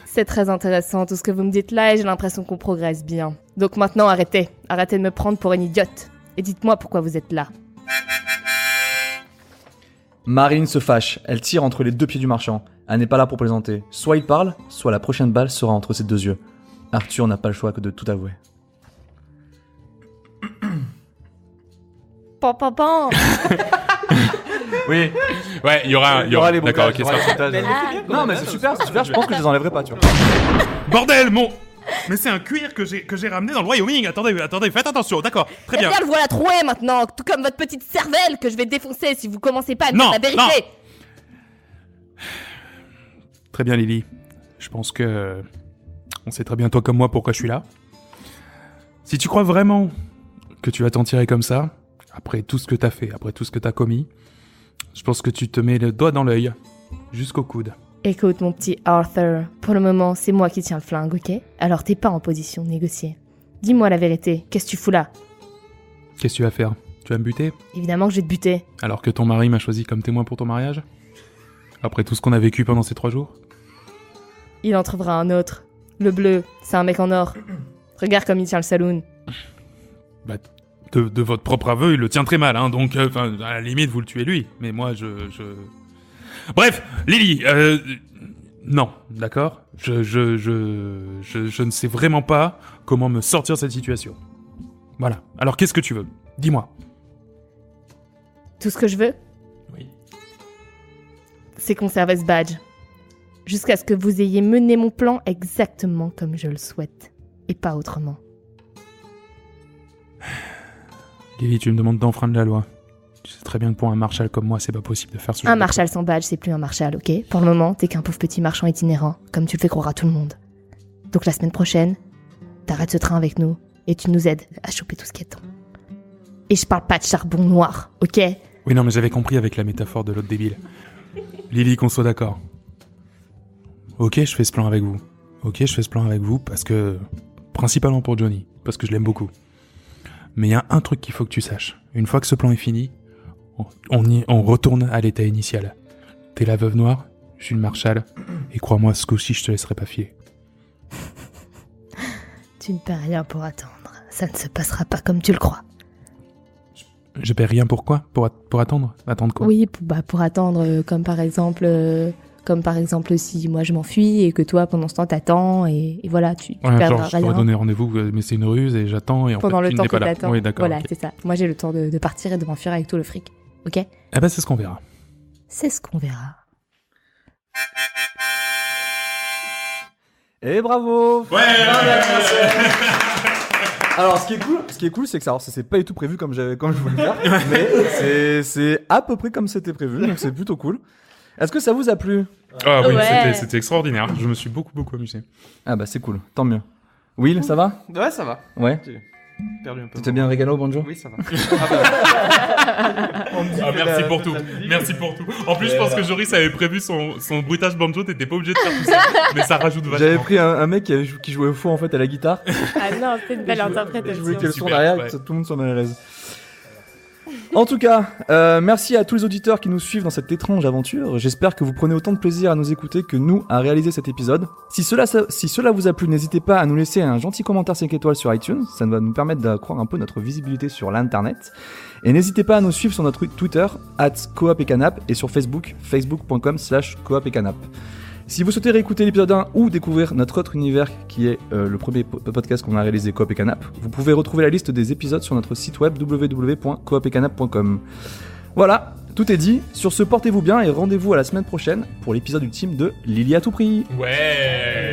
C'est très intéressant tout ce que vous me dites là et j'ai l'impression qu'on progresse bien. Donc maintenant arrêtez de me prendre pour une idiote. Et dites-moi pourquoi vous êtes là. Marine se fâche, elle tire entre les deux pieds du marchand. Elle n'est pas là pour plaisanter. Soit il parle, soit la prochaine balle sera entre ses deux yeux. Arthur n'a pas le choix que de tout avouer. Pan pan pan. Oui, Ouais, il y aura les d'accord, bruitages, ok, il y aura ça les bruitages. Non mais c'est super, je pense que je les enlèverai pas, tu vois. Bordel, mais c'est un cuir que j'ai ramené dans le Wyoming. Attendez, faites attention. D'accord, très Eh bien. bien le voilà troué maintenant, tout comme votre petite cervelle que je vais défoncer si vous commencez pas à me Non, dire la vérité. Très bien, Lily. Je pense que on sait très bien toi comme moi pourquoi je suis là. Si tu crois vraiment que tu vas t'en tirer comme ça, après tout ce que t'as fait, après tout ce que t'as commis, je pense que tu te mets le doigt dans l'œil jusqu'au coude. Écoute mon petit Arthur, pour le moment c'est moi qui tiens le flingue, ok? Alors t'es pas en position de négocier. Dis-moi la vérité, qu'est-ce que tu fous là? Qu'est-ce que tu vas faire? Tu vas me buter? Évidemment que je vais te buter. Alors que ton mari m'a choisi comme témoin pour ton mariage? Après tout ce qu'on a vécu pendant ces 3 jours? Il en trouvera un autre. Le bleu, c'est un mec en or. Regarde comme il tient le saloon. Bah, de votre propre aveu, il le tient très mal, hein, donc, à la limite, vous le tuez lui. Mais moi, Bref, Lily, non, d'accord? Je ne sais vraiment pas comment me sortir de cette situation. Voilà. Alors, qu'est-ce que tu veux? Dis-moi. Tout ce que je veux, Oui. c'est conserver ce badge. Jusqu'à ce que vous ayez mené mon plan exactement comme je le souhaite. Et pas autrement. Lily, tu me demandes d'enfreindre la loi. Tu sais très bien que pour un marshal comme moi, c'est pas possible de faire ce genre Un de marshal sans badge, c'est plus un marshal, ok? Pour le moment, t'es qu'un pauvre petit marchand itinérant, comme tu le fais croire à tout le monde. Donc la semaine prochaine, t'arrêtes ce train avec nous et tu nous aides à choper tout ce qui est temps. Et je parle pas de charbon noir, ok? Oui, non, mais j'avais compris avec la métaphore de l'autre débile. Lily, qu'on soit d'accord. Ok, je fais ce plan avec vous. Ok, je fais ce plan avec vous parce que... Principalement pour Johnny, parce que je l'aime beaucoup. Mais il y a un truc qu'il faut que tu saches. Une fois que ce plan est fini, on retourne à l'état initial. T'es la veuve noire, je suis le marshal, et crois-moi, ce coup-ci, je te laisserai pas filer. Tu ne perds rien pour attendre. Ça ne se passera pas comme tu le crois. Je paie rien pour quoi? Pour attendre? Attendre quoi? Oui, pour attendre, comme par exemple si moi je m'enfuis et que toi pendant ce temps t'attends et voilà, tu Ouais, perdras genre, je rien. t'aurais donné rendez-vous, mais c'est une ruse et j'attends et en Pendant fait, le tu temps n'es que pas là. t'attends. Oui, d'accord. Voilà, ok. c'est ça. Moi j'ai le temps de partir et de m'enfuir avec tout le fric. Ok? Eh ben, c'est ce qu'on verra. C'est ce qu'on verra. Et bravo. Ouais. Alors, ce qui est cool, c'est que ça c'est pas du tout prévu comme je voulais le faire, mais c'est à peu près comme c'était prévu, donc c'est plutôt cool. Est-ce que ça vous a plu? Ah oui, Ouais. c'était extraordinaire. Je me suis beaucoup amusé. Ah bah c'est cool, tant mieux. Will, ça va? Ouais, ça va. Ouais. Perdu un peu. C'était bien Regano, Banjo? Oui, ça va. Merci pour tout. Merci pour tout. En plus, je pense que Joris avait prévu son bruitage banjo, t'étais pas obligé de faire tout ça, mais ça rajoute vachement. J'avais pris un mec qui jouait faux en fait à la guitare. Ah non, c'est une belle Je interprétation. voulais qu'il y ait le son Super, derrière, ouais. que tout le monde soit mal à l'aise. En tout cas, merci à tous les auditeurs qui nous suivent dans cette étrange aventure. J'espère que vous prenez autant de plaisir à nous écouter que nous à réaliser cet épisode. Si cela vous a plu, n'hésitez pas à nous laisser un gentil commentaire 5 étoiles sur iTunes. Ça va nous permettre d'accroître un peu notre visibilité sur l'internet. Et n'hésitez pas à nous suivre sur notre Twitter @coop-et-canap et sur Facebook, facebook.com/coop-et-canap. Si vous souhaitez réécouter l'épisode 1 ou découvrir notre autre univers qui est le premier podcast qu'on a réalisé, Coop et Canap, vous pouvez retrouver la liste des épisodes sur notre site web www.coop-et-canap.com. Voilà, tout est dit. Sur ce, portez-vous bien et rendez-vous à la semaine prochaine pour l'épisode ultime de Lily à tout prix. Ouais.